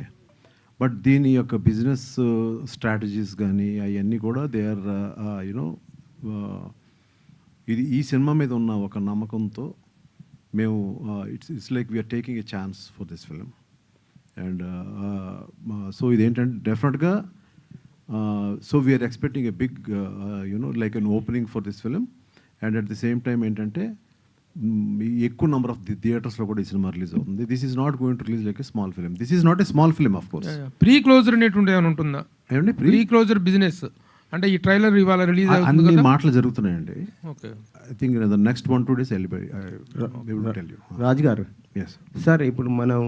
But దీని యొక్క బిజినెస్ స్ట్రాటజీస్ కానీ అవన్నీ కూడా దే ఆర్ యునో, ఇది ఈ సినిమా మీద ఉన్న ఒక నమ్మకంతో మేము it's like we're taking a chance for this film. And so ఇదేంటంటే డెఫినెట్గా so we're expecting a big you know like an opening for this film. And at the same time ఏంటంటే ఎక్కువ నెంబర్ ఆఫ్ థియేటర్స్లో కూడా ఈ సినిమా రిలీజ్ అవుతుంది. This is not going to release like a small film. This is not a small film of course. Pre closure అనేటువంటి ఏమైనా ఉంటుందా? ఏమండి ప్రీ క్లోజర్ బిజినెస్ అంటే ఈ ట్రైలర్ ఇవాళ రిలీజ్ అన్ని మాటలు జరుగుతున్నాయండి. Okay, I think the next 1-2 days రాజు గారు, ఎస్ సార్ ఇప్పుడు మనం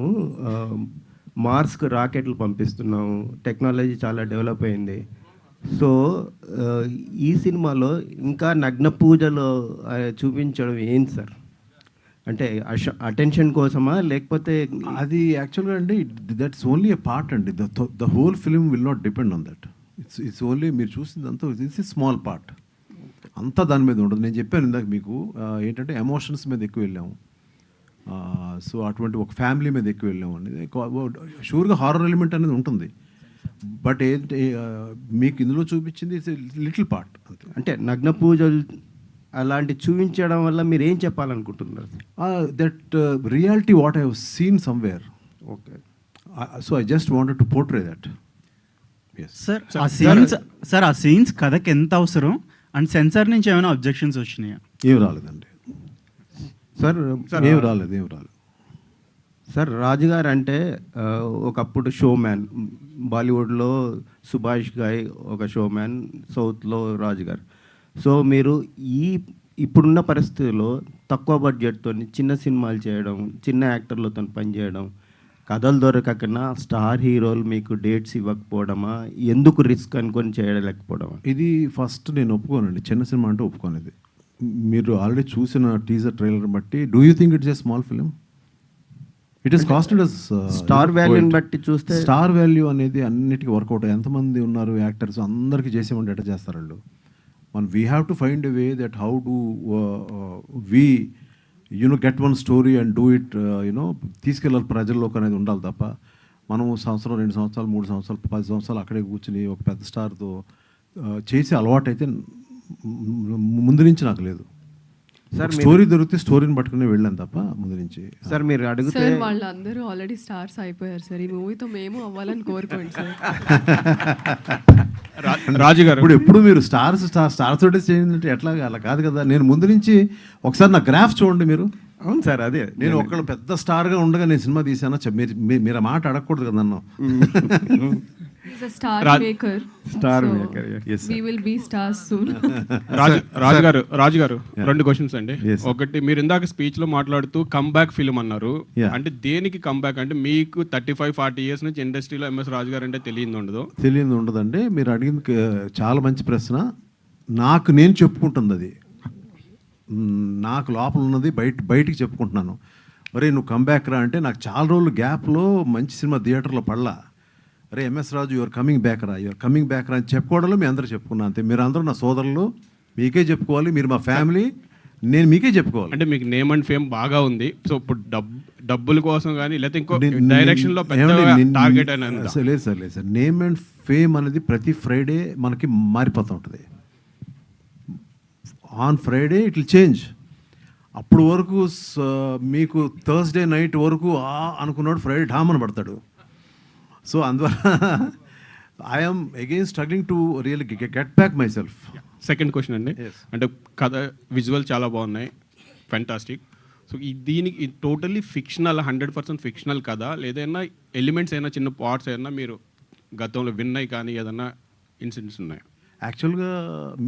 మార్స్కి రాకెట్లు పంపిస్తున్నాము, టెక్నాలజీ చాలా డెవలప్ అయింది. సో ఈ సినిమాలో ఇంకా నగ్న పూజలు చూపించడం ఏంటి సార్? అంటే అటెన్షన్ కోసమా లేకపోతే అది యాక్చువల్గా అండి దట్స్ ఓన్లీ ఎ పార్ట్ అండి. The whole film will not depend on that. It's only మీరు చూసిందంతా ఇట్స్ ఎ స్మాల్ పార్ట్, అంతా దాని మీద ఉండదు. నేను చెప్పాను ఇందాక మీకు ఏంటంటే ఎమోషన్స్ మీద ఎక్కువ వెళ్ళాము. సో అటువంటి ఒక ఫ్యామిలీ మీద ఎక్కువ వెళ్ళాము అనేది షూర్గా హారర్ ఎలిమెంట్ అనేది ఉంటుంది. బట్ ఏంటి మీకు ఇందులో చూపించింది ఇట్స్ లిటిల్ పార్ట్ అంతే. అంటే నగ్న పూజలు అలాంటి చూపించడం వల్ల మీరు ఏం చెప్పాలనుకుంటున్నారు? That reality what I have seen somewhere. Okay, so I just wanted to portray that. Sir ఆ సీన్స్ కథకి ఎంత అవసరం అండ్ సెన్సార్ నుంచి ఏమైనా అబ్జెక్షన్స్ వచ్చినాయా? ఏం రాలేదండి సార్, ఏం రాలేదు. సార్ రాజుగారు అంటే ఒకప్పుడు షోమ్యాన్, బాలీవుడ్లో సుభాష్ గాయ్ ఒక షోమ్యాన్, సౌత్లో రాజుగారు. సో మీరు ఇప్పుడున్న పరిస్థితుల్లో తక్కువ బడ్జెట్తో చిన్న సినిమాలు చేయడం, చిన్న యాక్టర్లతో పనిచేయడం, కథలు దొరకకన్నా స్టార్ హీరోలు మీకు డేట్స్ ఇవ్వకపోవడమా, ఎందుకు రిస్క్ అనుకొని చేయలేకపోవడమా? ఇది ఫస్ట్ నేను ఒప్పుకోనండి, చిన్న సినిమా అంటే ఒప్పుకోనేది. మీరు ఆల్రెడీ చూసిన టీజర్ ట్రైలర్ బట్టి do you think it's a small film? It is casted as star వాల్యూని బట్టి చూస్తే స్టార్ వాల్యూ అనేది అన్నిటికీ వర్కౌట్. ఎంతమంది ఉన్నారు యాక్టర్స్, అందరికీ చేసేమంటే ఎట్లా చేస్తారు వాళ్ళు? We have to find a way that how do we get one story and do it తీసుకెళ్ళాలి ప్రజల్లోకి అనేది ఉండాలి తప్ప మనం సంవత్సరం 2 సంవత్సరాలు 3 సంవత్సరాలు 10 సంవత్సరాలు అక్కడే కూర్చుని ఒక పెద్ద స్టార్తో చేసే అలవాటు అయితే ముందు నుంచి నాకు లేదు. సార్ స్టోరీ దొరికితే స్టోరీని పట్టుకుని వెళ్ళాను తప్ప ముందు నుంచి. సార్ మీరు అడిగితే సార్ వాళ్ళందరూ ఆల్రెడీ స్టార్స్ అయిపోయారు సార్, ఈ మూవీతో మేము అవ్వాలని కోరుకోండి సార్. రాజు గారు ఇప్పుడు ఎప్పుడు మీరు స్టార్స్ తోటే చేయండి ఎట్లా? అలా కాదు కదా. నేను ముందు నుంచి ఒకసారి నా గ్రాఫ్ చూడండి మీరు. అవును సార్, అదే నేను ఒకళ్ళు పెద్ద స్టార్గా ఉండగా నేను సినిమా తీసాను. మీరు ఆ మాట అడగకూడదు కదా నన్ను. He's a star maker. Star So maker, yeah. Yes, sir. we will be stars soon. రాజు గారు Yeah. 2 క్వశ్చన్స్ అండి. Yes, sir. ఒకటి, మీరు ఇందాక స్పీచ్ లో మాట్లాడుతూ కమ్బ్యాక్ ఫిల్మ్ అన్నారు. Yeah. అంటే దేనికి కమ్బ్యాక్? అంటే మీకు 35-40 ఇయర్స్ నుంచి ఇండస్ట్రీలో ఎంఎస్ రాజు గారు అంటే తెలియదు ఉండదు. తెలియదు ఉండదండి. మీరు అడిగింది చాలా మంచి ప్రశ్న. నాకు నేను చెప్పుకుంటుంది అది, నాకు లోపల ఉన్నది బయటికి చెప్పుకుంటున్నాను. అరే నువ్వు కంబ్యాక్ రా అంటే నాకు చాలా రోజులు గ్యాప్లో మంచి సినిమా థియేటర్లో పడలా. అరే MS Raju your coming back రా అని చెప్పుకోవడంలో మీ అందరూ చెప్పుకున్నా అంతే. మీరు అందరూ నా సోదరులు, మీకే చెప్పుకోవాలి. మీరు మా ఫ్యామిలీ, నేను మీకే చెప్పుకోవాలి. అంటే మీకు నేమ్ అండ్ ఫేమ్ బాగా ఉంది. సో ఇప్పుడు డబ్బుల కోసం కానీ లేకపోతే ఇంకో డైరెక్షన్ లో పెద్ద టార్గెట్ అని లేదు సార్, లేదు సార్. నేమ్ అండ్ ఫేమ్ అనేది ప్రతి ఫ్రైడే మనకి మారిపోతూ ఉంటుంది. On Friday it will change. అప్పుడు వరకు మీకు థర్స్డే నైట్ వరకు అనుకున్నాడు, ఫ్రైడే ఢామని పడతాడు. సో అందువల్ల I'm again struggling to real get back my self. Second question అండి. అంటే కథ విజువల్ చాలా బాగున్నాయి, ఫెంటాస్టిక్. సో దీనికి టోటల్లీ ఫిక్షనల్, 100% ఫిక్షనల్ కదా, లేదైనా ఎలిమెంట్స్ అయినా చిన్న పార్ట్స్ అయినా మీరు గతంలో విన్నాయి కానీ ఏదన్నా ఇన్సిడెంట్స్ ఉన్నాయి? యాక్చువల్గా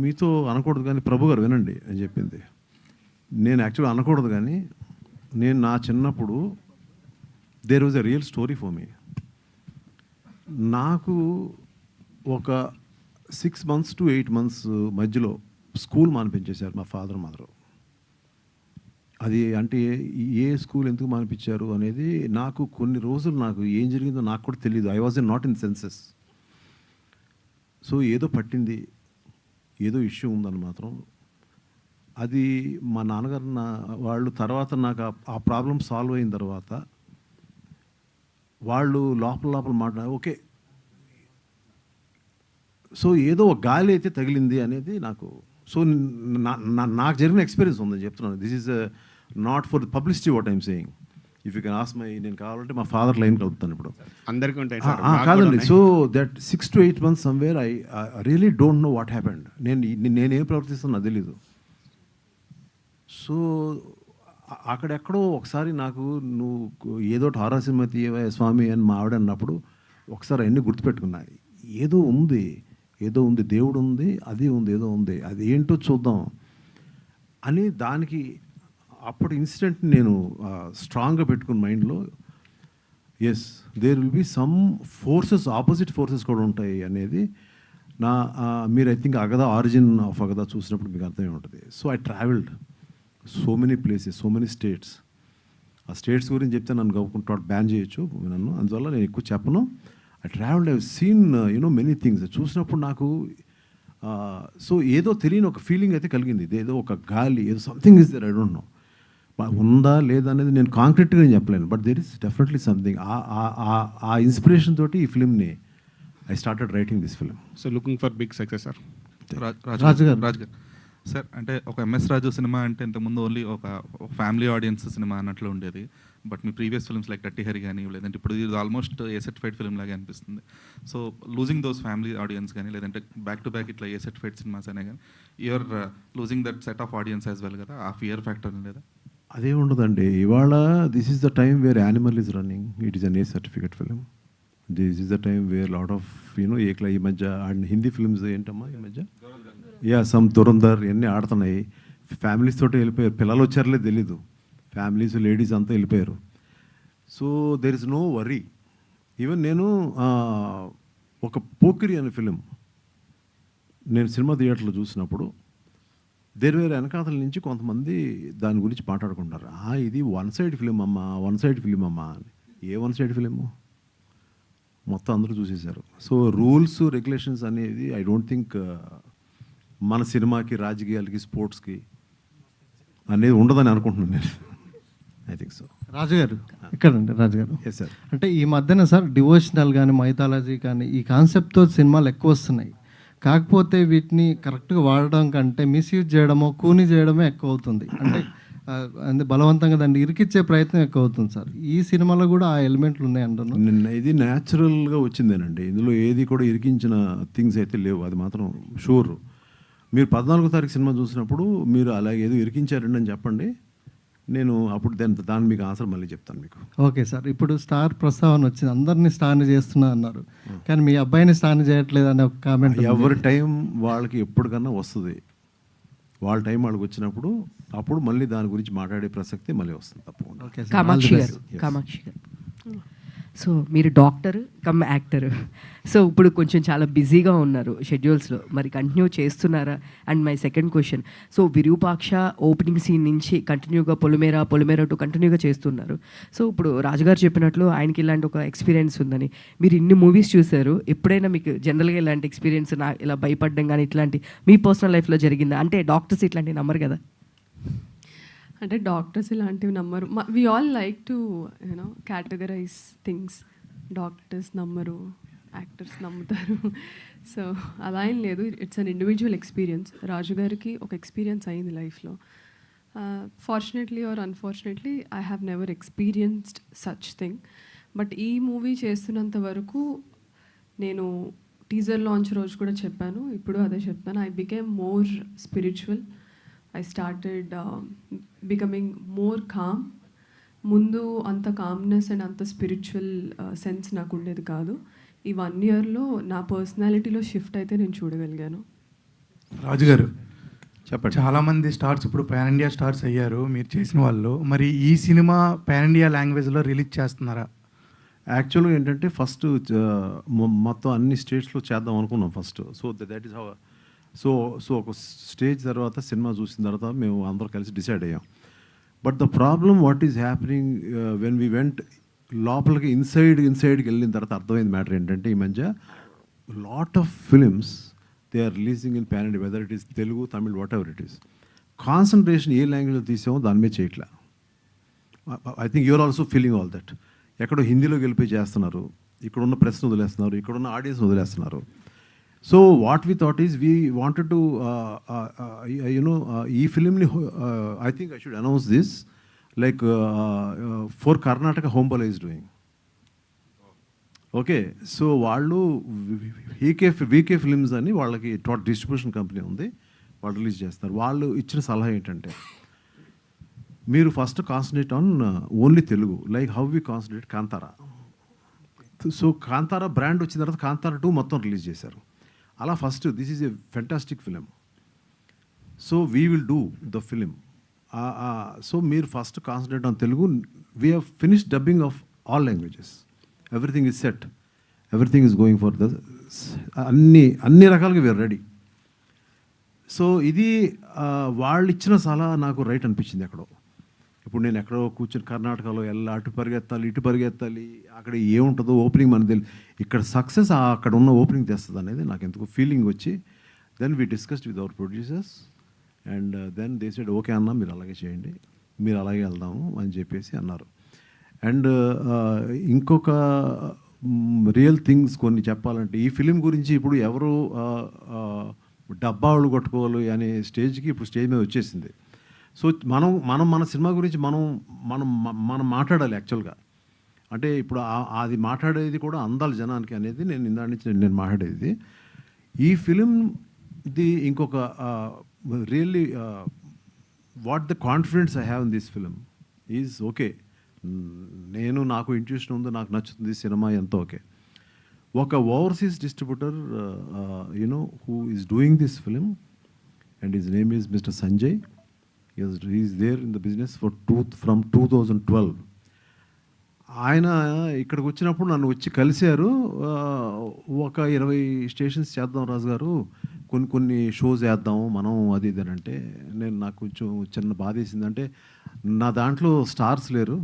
మీతో అనకూడదు కానీ ప్రభు గారు వినండి అని చెప్పింది. నేను యాక్చువల్గా అనకూడదు కానీ నేను నా చిన్నప్పుడు there was a real story for me. నాకు ఒక 6 months to 8 months మధ్యలో స్కూల్ మానిపించేశారు మా ఫాదర్ మదర్. అది అంటే ఏ స్కూల్ ఎందుకు మానిపించారు అనేది నాకు కొన్ని రోజులు నాకు ఏం జరిగిందో నాకు కూడా తెలియదు. I was not in senses. So ఏదో పట్టింది, ఏదో ఇష్యూ ఉందని మాత్రం. అది మా నాన్నగారు వాళ్ళు తర్వాత నాకు ఆ ప్రాబ్లం సాల్వ్ అయిన తర్వాత వాళ్ళు లోపల మాట్లాడారు, ఓకే సో ఏదో ఒక గాలి అయితే తగిలింది అనేది నాకు. సో నాకు జరిగిన ఎక్స్పీరియన్స్ ఉందని చెప్తున్నాను. This is not for publicity what I'm saying. If you can ask my, నేను కావాలంటే మా ఫాదర్ లైన్ కలుపుతాను ఇప్పుడు. అందరికీ ఉంటాయి కాదండి. So that 6 to 8 months somewhere I really don't know what happened. నేనేం ప్రవర్తిస్తాను నాకు తెలీదు. సో అక్కడెక్కడో ఒకసారి నాకు నువ్వు ఏదో హారర్ సినిమా తీయవా స్వామి అని మా ఆవిడ అన్నప్పుడు ఒకసారి అన్నీ గుర్తుపెట్టుకున్నా. ఏదో ఉంది, దేవుడు ఉంది, అది ఉంది, ఏదో ఉంది, అది ఏంటో చూద్దాం అని దానికి అప్పుడు ఇన్సిడెంట్ నేను స్ట్రాంగ్గా పెట్టుకున్న మైండ్లో. Yes, there will be some forces, opposite forces కూడా ఉంటాయి అనేది నా మీరు ఐ థింక్ అగదా, ఆరిజిన్ ఆఫ్ అగదా చూసినప్పుడు మీకు అర్థమై ఉంటుంది. So I travelled so many places, so many states. ఆ స్టేట్స్ గురించి చెప్తే నన్ను గవ్వుకుంటాడు, బ్యాన్ చేయొచ్చు నన్ను. అందువల్ల నేను ఎక్కువ చెప్పను. I travelled, I seen many things. చూసినప్పుడు నాకు సో ఏదో తెలియని ఒక ఫీలింగ్ అయితే కలిగింది. ఏదో ఒక గాలి, ఏదో something is there, I don't know ఉందా లేదా అనేది నేను కాంక్రీట్గా నేను చెప్పలేను. But there is definitely something. ఆ ఇన్స్పిరేషన్ తోటి ఈ ఫిల్మ్ని I started writing this film. So looking for big success sir. Raju garu sir, అంటే ఒక ఎంఎస్ రాజు సినిమా అంటే ఇంతకుముందు ఓన్లీ ఒక ఫ్యామిలీ ఆడియన్స్ సినిమా అన్నట్లు ఉండేది. But me previous films like dirty Hari కానీ, లేదంటే ఇప్పుడు ఇది ఆల్మోస్ట్ ఏ సర్టిఫైడ్ ఫిల్మ్ లాగా అనిపిస్తుంది. So losing those family audience కానీ, లేదంటే బ్యాక్ టు బ్యాక్ ఇట్లా ఏ సర్టిఫైడ్ సినిమాస్ అనే కానీ, you're losing that set of audience as well కదా. ఆ ఫియర్ ఫ్యాక్టర్ లేదా? అదే ఉండదండి. ఇవాళ this is the time where Animal is running. It is an A certificate film. This is the time where lot of ఏక్లా ఈ మధ్య హిందీ ఫిల్మ్స్ ఏంటమ్మా ఈ మధ్య సమ్ దురంధర్ ఇవన్నీ ఆడుతున్నాయి. ఫ్యామిలీస్ తోటి వెళ్ళిపోయారు. పిల్లలు వచ్చారులే తెలీదు. ఫ్యామిలీస్, లేడీస్ అంతా వెళ్ళిపోయారు. So there is no worry. Even నేను ఒక పోకిరి అనే ఫిలిం నేను సినిమా థియేటర్లో చూసినప్పుడు వేరు వెనకాతల నుంచి కొంతమంది దాని గురించి మాట్లాడుకుంటారు. ఇది వన్ సైడ్ ఫిలిం అమ్మా, వన్ సైడ్ ఫిలిం అమ్మా అని. ఏ వన్ సైడ్ ఫిలిము? మొత్తం అందరూ చూసేశారు. సో రూల్స్, రెగ్యులేషన్స్ అనేది ఐ డోంట్ థింక్ మన సినిమాకి, రాజకీయాలకి, స్పోర్ట్స్కి అనేది ఉండదని అనుకుంటున్నాను నేను. I think so. రాజుగారు ఇక్కడండి. రాజుగారు, ఎస్ సార్. అంటే ఈ మధ్యన సార్ డివోషనల్ కానీ, మైథాలజీ కానీ ఈ కాన్సెప్ట్తో సినిమాలు ఎక్కువ వస్తున్నాయి. కాకపోతే వీటిని కరెక్ట్గా వాడడం కంటే మిస్యూజ్ చేయడమో, కూని చేయడమే ఎక్కువ అవుతుంది. అంటే బలవంతంగా దాన్ని ఇరికిచ్చే ప్రయత్నం ఎక్కువ అవుతుంది సార్. ఈ సినిమాలో కూడా ఆ ఎలిమెంట్లు ఉన్నాయి అంటున్నాను. ఇది న్యాచురల్గా వచ్చిందేనండి. ఇందులో ఏది కూడా ఇరికించిన థింగ్స్ అయితే లేవు, అది మాత్రం షూర్. మీరు 14వ తారీఖు సినిమా చూసినప్పుడు మీరు అలా ఏదో ఇరికించారండి అని చెప్పండి, నేను అప్పుడు దాని మీకు ఆన్సర్ మళ్ళీ చెప్తాను మీకు. ఓకే సార్, ఇప్పుడు స్టార్ ప్రస్తావన వచ్చింది, అందరినీ స్టార్ని చేస్తున్నా అన్నారు, కానీ మీ అబ్బాయిని స్టార్ని చేయట్లేదు అనే ఒక కామెంట్. ఎవరి టైం వాళ్ళకి ఎప్పటికన్నా వస్తుంది, వాళ్ళ టైం వాళ్ళకి వచ్చినప్పుడు అప్పుడు మళ్ళీ దాని గురించి మాట్లాడే ప్రసక్తి మళ్ళీ వస్తుంది తప్పకుండా. కామాక్షి గారు, సో మీరు డాక్టర్ కమ్ యాక్టర్, సో ఇప్పుడు కొంచెం చాలా బిజీగా ఉన్నారు షెడ్యూల్స్లో, మరి కంటిన్యూ చేస్తున్నారా? And my second question, so Virupaksha opening scene నుంచి కంటిన్యూగా పొలిమేర టు కంటిన్యూగా చేస్తున్నారు. సో ఇప్పుడు రాజుగారు చెప్పినట్లు ఆయనకి ఇలాంటి ఒక ఎక్స్పీరియన్స్ ఉందని, మీరు ఇన్ని మూవీస్ చూశారు, ఎప్పుడైనా మీకు జనరల్గా ఇలాంటి ఎక్స్పీరియన్స్ ఇలా భయపడడం కానీ ఇట్లాంటి మీ పర్సనల్ లైఫ్లో జరిగిందా? అంటే డాక్టర్స్ ఇట్లాంటివి నమ్మరు కదా. అంటే డాక్టర్స్ ఇలాంటివి నమ్మరు. We all like to you know categorize things. Doctors నమ్మరు, యాక్టర్స్ నమ్ముతారు. సో అలా ఏం లేదు, it's an individual experience. Raju గారికి ఒక ఎక్స్పీరియన్స్ అయింది లైఫ్లో. Fortunately or unfortunately I have never experienced such thing. But ఈ మూవీ చేస్తున్నంత వరకు, నేను టీజర్ లాంచ్ రోజు కూడా చెప్పాను, ఇప్పుడు అదే చెప్తాను, I became more spiritual. I started becoming more calm. ముందు అంత కామ్నెస్ అండ్ అంత స్పిరిచువల్ సెన్స్ నాకు ఉండేది కాదు. ఈ 1 yearలో నా పర్సనాలిటీలో షిఫ్ట్ అయితే నేను చూడగలిగాను. రాజుగారు చెప్పండి. చాలామంది స్టార్స్ ఇప్పుడు పాన్ ఇండియా స్టార్స్ అయ్యారు మీరు చేసిన వాళ్ళు, మరి ఈ సినిమా పాన్ ఇండియా లాంగ్వేజ్లో రిలీజ్ చేస్తున్నారా? యాక్చువల్గా ఏంటంటే ఫస్ట్ మొత్తం అన్ని స్టేట్స్లో చేద్దాం అనుకున్నాం first. So that is how. So ఒక స్టేజ్ తర్వాత సినిమా చూసిన తర్వాత మేము అందరూ కలిసి డిసైడ్ అయ్యాం. But the problem what is happening when we went లోపలికి ఇన్సైడ్కి వెళ్ళిన తర్వాత అర్థమైంది మ్యాటర్ ఏంటంటే, ఈ మధ్య lot of films they are releasing in pan India, whether it is Telugu, Tamil, whatever it is. Concentration ఏ లాంగ్వేజ్లో తీసామో దాని మీద చేయట్లా. I think you're also feeling all that. ఎక్కడో హిందీలోకి వెళ్ళిపోయి చేస్తున్నారు, ఇక్కడున్న ప్రెస్ను వదిలేస్తున్నారు, ఇక్కడున్న ఆడియన్స్ వదిలేస్తున్నారు. So what we thought is we wanted to, ఈ ఫిలింని I think I should announce this, like for Karnataka Homebala is doing. Okay, so వాళ్ళు వీకే ఫిలిమ్స్ అని వాళ్ళకి డిస్ట్రిబ్యూషన్ కంపెనీ ఉంది, వాళ్ళు రిలీజ్ చేస్తారు. వాళ్ళు ఇచ్చిన సలహా ఏంటంటే, మీరు first concentrate on only Telugu, like how we concentrate Kantara. So Kantara brand వచ్చిన తర్వాత కాంతారా 2 మొత్తం రిలీజ్ చేశారు. అలా first this is a fantastic film, so we will do the film. So మీరు first concentrate on Telugu. We have finish dubbing of all languages, everything is set, everything is going for the అన్ని రకాలుగా వీఆర్ రెడీ. సో ఇది వాళ్ళు ఇచ్చిన సలహా నాకు రైట్ అనిపించింది. ఎక్కడో ఇప్పుడు నేను ఎక్కడో కూర్చొని కర్ణాటకలో అటు పరిగెత్తాలి, ఇటు పరిగెత్తాలి, అక్కడ ఏముంటుందో ఓపెనింగ్ మనకు తెలియదు. ఇక్కడ సక్సెస్ అక్కడ ఉన్న ఓపెనింగ్ తెస్తుంది అనేది నాకు ఎందుకు ఫీలింగ్ వచ్చి, then we discussed with our producers and then they said okay అన్న, మీరు అలాగే చేయండి, మీరు అలాగే వెళ్దాము అని చెప్పేసి అన్నారు. అండ్ ఇంకొక రియల్ థింగ్స్ కొన్ని చెప్పాలంటే, ఈ ఫిలిం గురించి ఇప్పుడు ఎవరు డబ్బాలు కొట్టుకోవాలి అనే స్టేజ్కి ఇప్పుడు స్టేజ్ మీద వచ్చేసింది. సో మన సినిమా గురించి మనం మాట్లాడాలి యాక్చువల్గా. అంటే ఇప్పుడు అది మాట్లాడేది కూడా అందాలి జనానికి అనేది నేను ఇందాక నుంచి నేను మాట్లాడేది. ఈ ఫిలింది ఇంకొక really what the confidence I have in this film is okay, నాకు ఇంట్యూషన్ ఉంది, నాకు నచ్చుతుంది సినిమా ఎంత ఓకే. ఒక overseas distributor who is doing this film and his name is mister Sanjay. He is there in the business from 2012. ఆయన ఇక్కడికి వచ్చినప్పుడు నన్ను వచ్చి కలిశారు. ఒక 20 స్టేషన్స్ చేద్దాం రాజు గారు, కొన్ని షోస్ వేద్దాము మనం అది ఇది అంటే, నాకు కొంచెం చిన్న బాధ వేసిందంటే, నా దాంట్లో స్టార్స్ లేరు,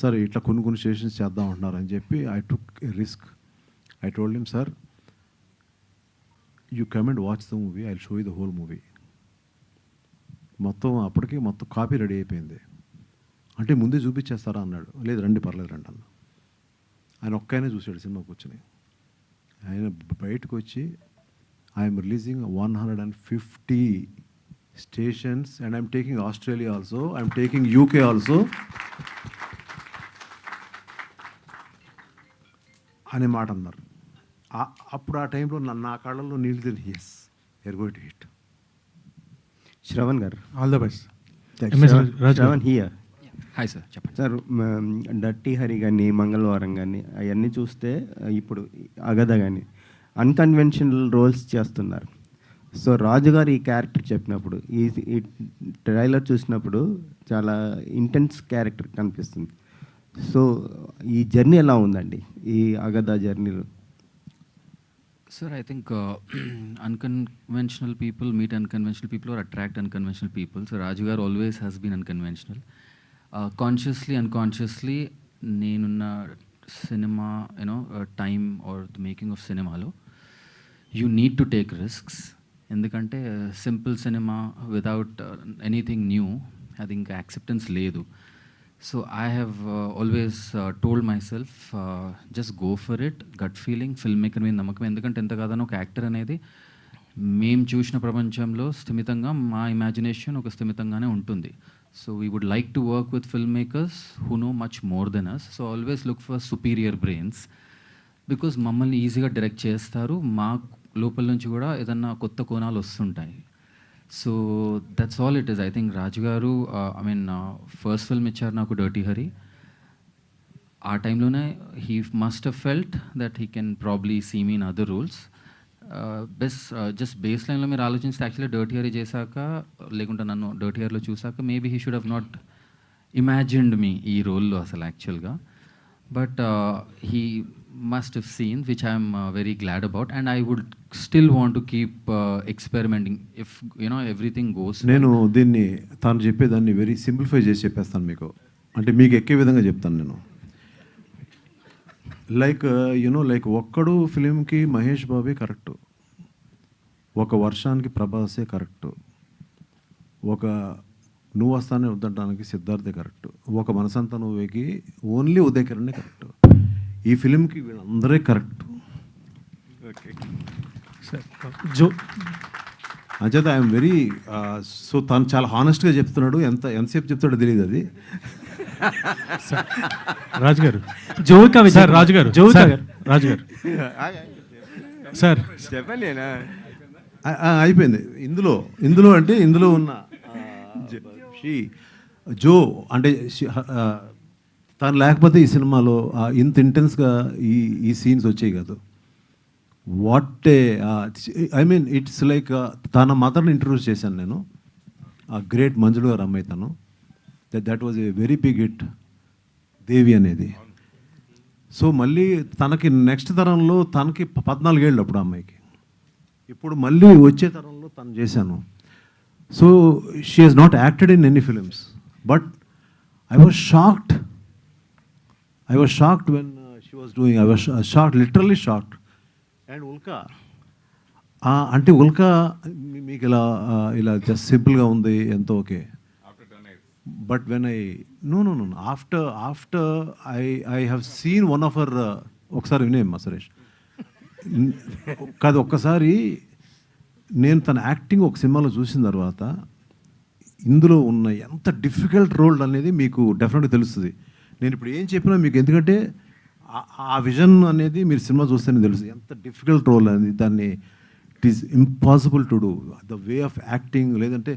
సరే ఇట్లా కొన్ని స్టేషన్స్ చేద్దాం అంటున్నారు అని చెప్పి I took a risk. I told him, sir you come and watch the movie, I will show you the whole movie. అప్పటికి మొత్తం కాపీ రెడీ అయిపోయింది. అంటే ముందే చూపించేస్తారా అన్నాడు. లేదు రండి, పర్లేదు రండి అన్న. ఆయన ఒక్కనే చూశాడు సినిమా కూర్చొని. ఆయన బయటకు వచ్చి, I'm releasing 150 stations and I'm taking Australia also, I'm taking UK also అనే మాట అన్నారు. అప్పుడు ఆ టైంలో నా కళ్ళల్లో నీళ్ళు తెలియదు. Yes, you're going to hit. Shravan garu, all the best. Shravan here. Hi sir, చెప్పండి సార్. డర్టీ హరి కానీ మంగళవారం కానీ అవన్నీ చూస్తే ఇప్పుడు అగద కానీ అన్కన్వెన్షనల్ రోల్స్ చేస్తున్నారు. సో రాజుగారు ఈ క్యారెక్టర్ చెప్పినప్పుడు ఈ ట్రైలర్ చూసినప్పుడు చాలా ఇంటెన్స్ క్యారెక్టర్ కనిపిస్తుంది. సో ఈ జర్నీ ఎలా ఉందండి, ఈ అగద జర్నీలో? Sir, I think unconventional people meet unconventional people or attract unconventional people. So Rajgar always has been unconventional. Consciously, unconsciously, neenunna cinema, time or the making of cinema lo, you need to take risks. Endukante simple cinema without anything new, I think acceptance ledu. So I have always told myself, just go for it, gut feeling, filmmaker మీద నమ్మకం. ఎందుకంటే ఎంత కాదని ఒక యాక్టర్ అనేది మేము చూసిన ప్రపంచంలో స్థిమితంగా మా ఇమాజినేషన్ ఒక స్థిమితంగానే ఉంటుంది. So we would like to work with film makers who know much more than us. So always look for superior brains, because మమ్మల్ని ఈజీగా డైరెక్ట్ చేస్తారు. మా లోపల నుంచి కూడా ఏదన్నా కొత్త కోణాలు వస్తుంటాయి. So that's all it is. I think Raju garu first film ఇచ్చారు నాకు, డర్టీ హరి. ఆ టైంలోనే he must have felt that he can probably see me in other roles. Just base లైన్లో మీరు ఆలోచిస్తే యాక్చువల్లీ డర్టీ హరి చేశాక, లేకుంటే నన్ను డర్టీ హరిలో చూసాక maybe he should have not imagined me ఈ రోల్లో అసలు యాక్చువల్గా. But he must have seen, which I am very glad about, and I would still want to keep experimenting if everything goes well. నేను దీన్ని తాను చెప్పేదాన్ని వెరీ సింప్లిఫై చేసి చెప్పేస్తాను మీకు, అంటే మీకు ఎక్కే విధంగా చెప్తాను నేను. లైక్ ఒక్కడు ఫిలింకి మహేష్ బాబే కరెక్టు, ఒక వర్షానికి ప్రభాసే కరెక్టు, ఒక నువ్వు వస్తానే వద్దడానికి సిద్ధార్థే కరెక్టు, ఒక మనసంతా నువ్వేకి ఓన్లీ ఉదయ్ కిరణే కరెక్టు. ఈ ఫిలింకి వీళ్ళందరే కరెక్ట్. అంచేత ఐఎమ్ వెరీ సో తను చాలా హానెస్ట్గా చెప్తున్నాడు. ఎంతసేపు చెప్తాడో తెలియదు అది. రాజుగారు సార్, రాజుగారు రాజుగారు సార్ అయిపోయింది. ఇందులో అంటే ఇందులో ఉన్న జో అంటే తను లేకపోతే ఈ సినిమాలో ఇంత ఇంటెన్స్గా ఈ సీన్స్ వచ్చాయి కాదు. What I mean it's like తన మదర్ని ఇంట్రడ్యూస్ చేశాను నేను, ఆ గ్రేట్ మంజులు గారు అమ్మాయి తను. That was a very big hit Devi అనేది. సో మళ్ళీ తనకి నెక్స్ట్ తరంలో తనకి 14 ఏళ్ళు అప్పుడు అమ్మాయికి, ఇప్పుడు మళ్ళీ వచ్చే తరంలో తను చేశాను. So she has not acted in any films, but I was shocked when she was doing. I was shocked, literally shocked. And Ulka, అంటే ఉల్కా మీకు ఇలా జస్ట్ సింపుల్గా ఉంది ఎంతో okay. But when no after I have seen one of her, ఒకసారి వినేమ్మా సురేష్ కాదు, ఒక్కసారి నేను తన యాక్టింగ్ ఒక సినిమాలో చూసిన తర్వాత ఇందులో ఉన్న ఎంత డిఫికల్ట్ రోల్ అనేది మీకు డెఫినెట్గా తెలుస్తుంది. నేను ఇప్పుడు ఏం చెప్పినా మీకు, ఎందుకంటే ఆ విజన్ అనేది మీరు సినిమా చూస్తేనే తెలుసు ఎంత డిఫికల్ట్ రోల్ అనేది. దాన్ని it is impossible to do the way of acting, లేదంటే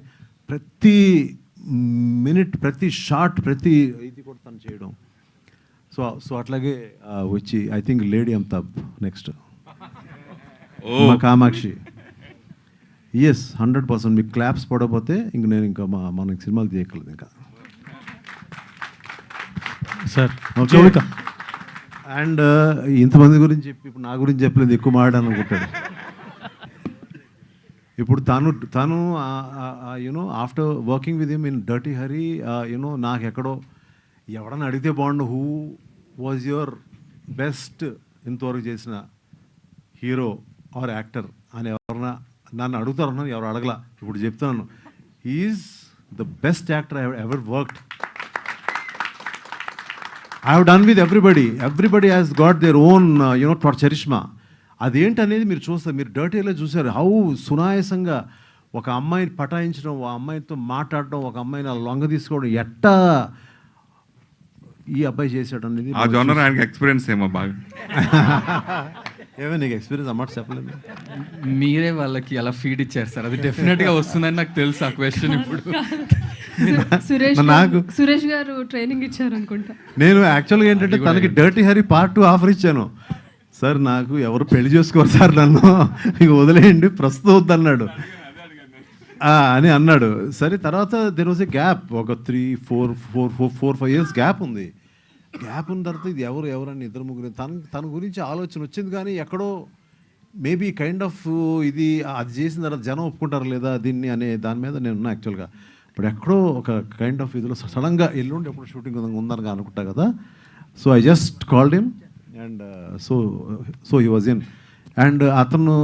ప్రతి మినిట్, ప్రతి షాట్, ప్రతి ఇది కూడా తను చేయడం. సో అట్లాగే వచ్చి I think lady Amitabh next మా కామాక్షి. ఎస్ 100%. మీకు క్లాప్స్ పడకపోతే ఇంక నేను ఇంకా మనకి సినిమాలు తీయగలదు ఇంకా సార్. అండ్ ఇంతమంది గురించి చెప్పి ఇప్పుడు నా గురించి చెప్పలేదు, ఎక్కువ మాట్లాడాను అనుకుంటాడు. ఇప్పుడు తను after working with him in dirty Hari, నాకు ఎక్కడో ఎవడన్నా అడిగితే బాగుండు, హూ వాజ్ యువర్ బెస్ట్ ఇంతవరకు చేసిన హీరో ఆర్ యాక్టర్ అని ఎవరన్నా నన్ను అడుగుతారన్నా, ఎవరు అడగలా. ఇప్పుడు చెప్తున్నాను, he is the best actor I ever worked. I have done with everybody. Everybody has got their own, charisma. అదేంటనేది మీరు చూస్తారు. మీరు డర్టీలో చూసారు హౌ సునాయాసంగా ఒక అమ్మాయిని పటాయించడం, ఒక అమ్మాయితో మాట్లాడడం, ఒక అమ్మాయిని అలా లొంగ తీసుకోవడం ఎట్టా ఈ అబ్బాయి చేశాడు అనేది. ఆ జోనర్ ఆయనకి ఎక్స్పీరియన్స్ ఏమో బాగా. ఏమో నీకు ఎక్స్పీరియన్స్ అన్నమాట చెప్పలేదు. మీరే వాళ్ళకి అలా ఫీడ్ ఇచ్చారు సార్, అది డెఫినెట్గా వస్తుందని నాకు తెలుసు ఆ క్వశ్చన్ ఇప్పుడు. నాకు సురేష్ గారు ట్రైనింగ్ ఇచ్చారు అనుకుంటా. నేను యాక్చువల్గా ఏంటంటే తనకి డర్టీ హరి పార్ట్ 2 ఆఫర్ ఇచ్చాను. సార్ నాకు ఎవరు పెళ్లి చేసుకోరు సార్, నన్ను ఇక వదిలేయండి ప్రస్తుతం వద్దన్నాడు అని అన్నాడు. సరే తర్వాత దెర్ వాజ్ ఎ గ్యాప్, ఒక 3-4 ఇయర్స్ గ్యాప్ ఉంది. గ్యాప్ ఉన్న తర్వాత ఇది ఎవరని 2-3 తన గురించి ఆలోచన వచ్చింది, కానీ ఎక్కడో మేబీ కైండ్ ఆఫ్ ఇది అది చేసిన తర్వాత జనం ఒప్పుకుంటారు లేదా దీన్ని అనే దాని మీద నేను ఉన్నా యాక్చువల్గా. ఇప్పుడు ఎక్కడో ఒక కైండ్ ఆఫ్ ఇదిలో సడన్గా ఎల్లుండి ఎప్పుడు షూటింగ్ ఉందని అనుకుంటా కదా. So I just called him and so he was in. And అతను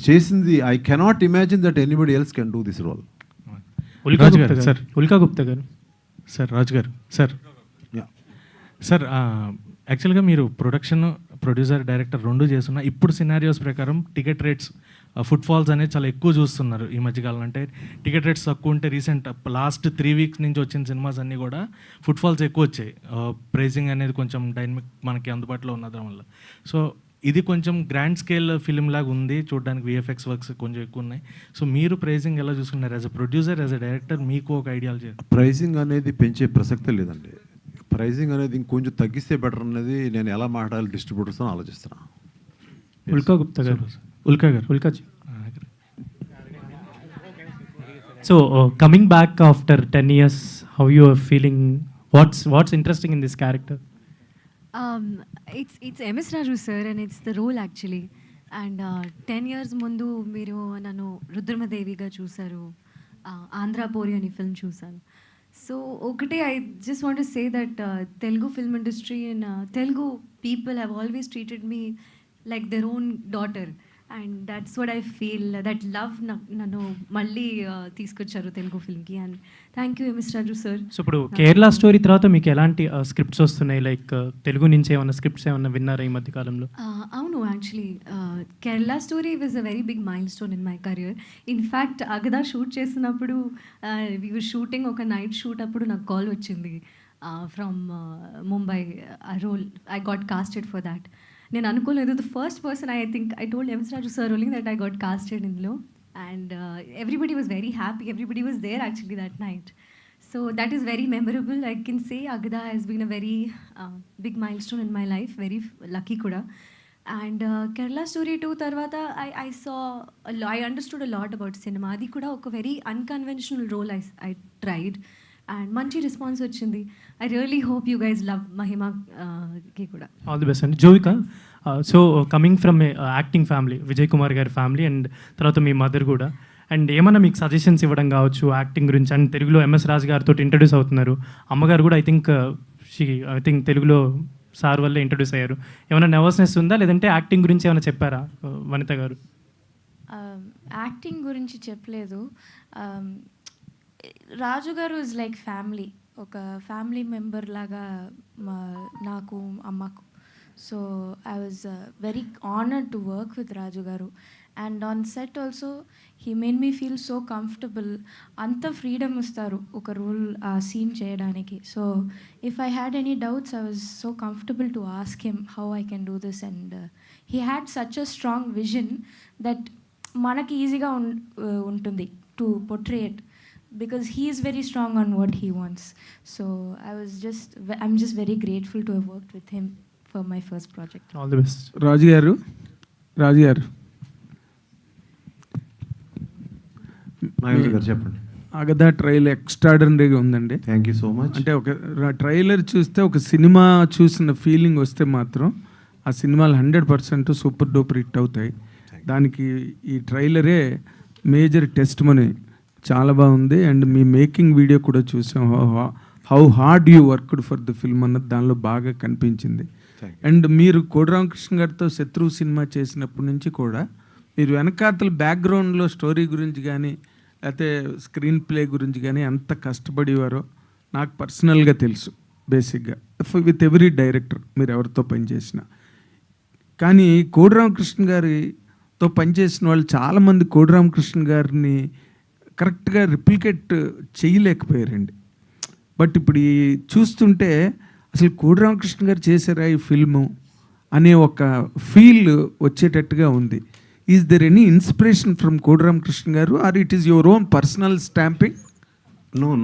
చేసింది I cannot imagine that anybody else can do this role. Ulka Gupta garu sir, Raju garu sir, sir యాక్చువల్గా మీరు ప్రొడక్షన్, ప్రొడ్యూసర్, డైరెక్టర్ 2 చేస్తున్నా. ఇప్పుడు సినారియోస్ ప్రకారం టికెట్ రేట్స్, ఫుట్ ఫాల్స్ అనేది చాలా ఎక్కువ చూస్తున్నారు ఈ మధ్యకాలం. అంటే టికెట్ రేట్స్ తక్కువ ఉంటే రీసెంట్ లాస్ట్ 3 వీక్స్ నుంచి వచ్చిన సినిమాస్ అన్నీ కూడా ఫుట్ ఫాల్స్ ఎక్కువ వచ్చాయి. ప్రైసింగ్ అనేది కొంచెం డైనమిక్ మనకి అందుబాటులో ఉన్నదాని వల్ల. సో ఇది కొంచెం గ్రాండ్ స్కేల్ ఫిలిం లాగా ఉంది చూడడానికి, విఎఫ్ఎక్స్ వర్క్స్ కొంచెం ఎక్కువ ఉన్నాయి. సో మీరు ప్రైసింగ్ ఎలా చూసుకున్నారు as a producer, as a director? మీకు ఒక ఐడియాలజీ. ప్రైసింగ్ అనేది పెంచే ప్రసక్తే లేదండి. ప్రైసింగ్ అనేది ఇంకొంచెం తగ్గిస్తే బెటర్ అనేది నేను ఎలా మాట్లాడాలి డిస్ట్రిబ్యూటర్స్ అని ఆలోచిస్తున్నాను. ఉల్కా గుప్తా గారు, ఉల్కాజీ. So coming back after 10 years, how you are feeling? What's interesting in this character? It's MS Raju sir, and it's the role actually. And 10 years ముందు మీరు నన్ను రుద్రమదేవిగా చూసారు, ఆంధ్ర పోరి అని ఫిల్మ్ చూసాను. సో ఒకటే I just want to say that Telugu film industry and Telugu people have always treated me like their own daughter, and that's what I feel. That love నన్ను మళ్ళీ తీసుకొచ్చారు తెలుగు ఫిల్మ్కి, and thank you MS Raju sir. So ఇప్పుడు కేరళ స్టోరీ తర్వాత మీకు ఎలాంటి స్క్రిప్ట్స్ వస్తున్నాయి? లైక్ తెలుగు నుంచి ఏమైనా స్క్రిప్ట్స్ ఏమైనా విన్నారా ఈ మధ్య కాలంలో? అవును, actually Kerala Story was a very big milestone in my career. In fact Agadha shoot చేసినప్పుడు వీ వర్ షూటింగ్, ఒక నైట్ షూట్ అప్పుడు నాకు కాల్ వచ్చింది from Mumbai. Role I got casted for that. నేను అనుకోలేదు. The first person I told MS Raju sir only that I got casted ఇందులో, and everybody was very happy. Everybody was there actually that night. So that is very memorable. I can say Agadha has been a very big milestone in my life, very lucky కూడా. అండ్ కేరళ స్టోరీ 2 తర్వాత I understood a lot about cinema. అది కూడా ఒక very unconventional role I tried, and మంచి రెస్పాన్స్ వచ్చింది. I really hope you guys love మహిమాకి కూడా. ఆల్ ది బెస్ట్ అండి. Jovika, so coming from acting family, Vijay Kumar గారి ఫ్యామిలీ, అండ్ తర్వాత మీ మదర్ కూడా, అండ్ ఏమన్నా మీకు సజెషన్స్ ఇవ్వడం కావచ్చు యాక్టింగ్ గురించి? అండ్ తెలుగులో ఎంఎస్ రాజు గారితో ఇంట్రడ్యూస్ అవుతున్నారు. అమ్మగారు కూడా ఐ థింక్ తెలుగులో సార్ వల్లే ఇంట్రడ్యూస్ అయ్యారు. ఏమైనా నర్వస్నెస్ ఉందా, లేదంటే యాక్టింగ్ గురించి ఏమైనా చెప్పారా వనిత గారు? యాక్టింగ్ గురించి చెప్పలేదు. Raju garu is like family, ఒక ఫ్యామిలీ మెంబర్ లాగా నాకు, అమ్మకు. So I was very honoured to work with Raju garu. And on set also he made me feel so comfortable. అంత ఫ్రీడమ్ ఇస్తారు ఒక రోల్, ఆ సీన్ చేయడానికి. So if I had any doubts I was so comfortable to ask him how I can do this. And he had such a strong vision that మనకి ఈజీగా ఉంటుంది to portray it, because he is very strong on what he wants. So I'm just very grateful to have worked with him for my first project. All the best. రాజు గారు చెప్పండి. అగదా ట్రైలర్ ఎక్స్ట్రాడనరీగా ఉందండి. Thank you so much. అంటే ఒక ట్రైలర్ చూస్తే ఒక సినిమా చూసిన ఫీలింగ్ వస్తే మాత్రం ఆ సినిమాలు 100% సూపర్ డూపర్ హిట్ అవుతాయి. దానికి ఈ ట్రైలరే మేజర్ టెస్ట్ మనీ. చాలా బాగుంది. అండ్ మీ మేకింగ్ వీడియో కూడా చూసాం. How hard you worked for the film అన్నది దానిలో బాగా కనిపించింది. అండ్ మీరు కోడి రామకృష్ణ గారితో శత్రువు సినిమా చేసినప్పటి నుంచి కూడా మీరు వెనకాతల బ్యాక్గ్రౌండ్లో స్టోరీ గురించి కానీ లేకపోతే స్క్రీన్ ప్లే గురించి కానీ ఎంత కష్టపడేవారో నాకు పర్సనల్గా తెలుసు. బేసిక్గా విత్ ఎవ్రీ డైరెక్టర్ మీరు ఎవరితో పనిచేసినా. కానీ కోడి రామకృష్ణ గారితో పనిచేసిన వాళ్ళు చాలామంది కోడి రామకృష్ణ గారిని కరెక్ట్గా రిప్లికేట్ చేయలేకపోయారండి. బట్ ఇప్పుడు చూస్తుంటే అసలు కోడి రామకృష్ణ గారు చేశారా ఈ ఫిల్ము అనే ఒక ఫీల్ వచ్చేటట్టుగా ఉంది. Is there any inspiration from Kodi Ramakrishna garu, or it is your own personal stamping?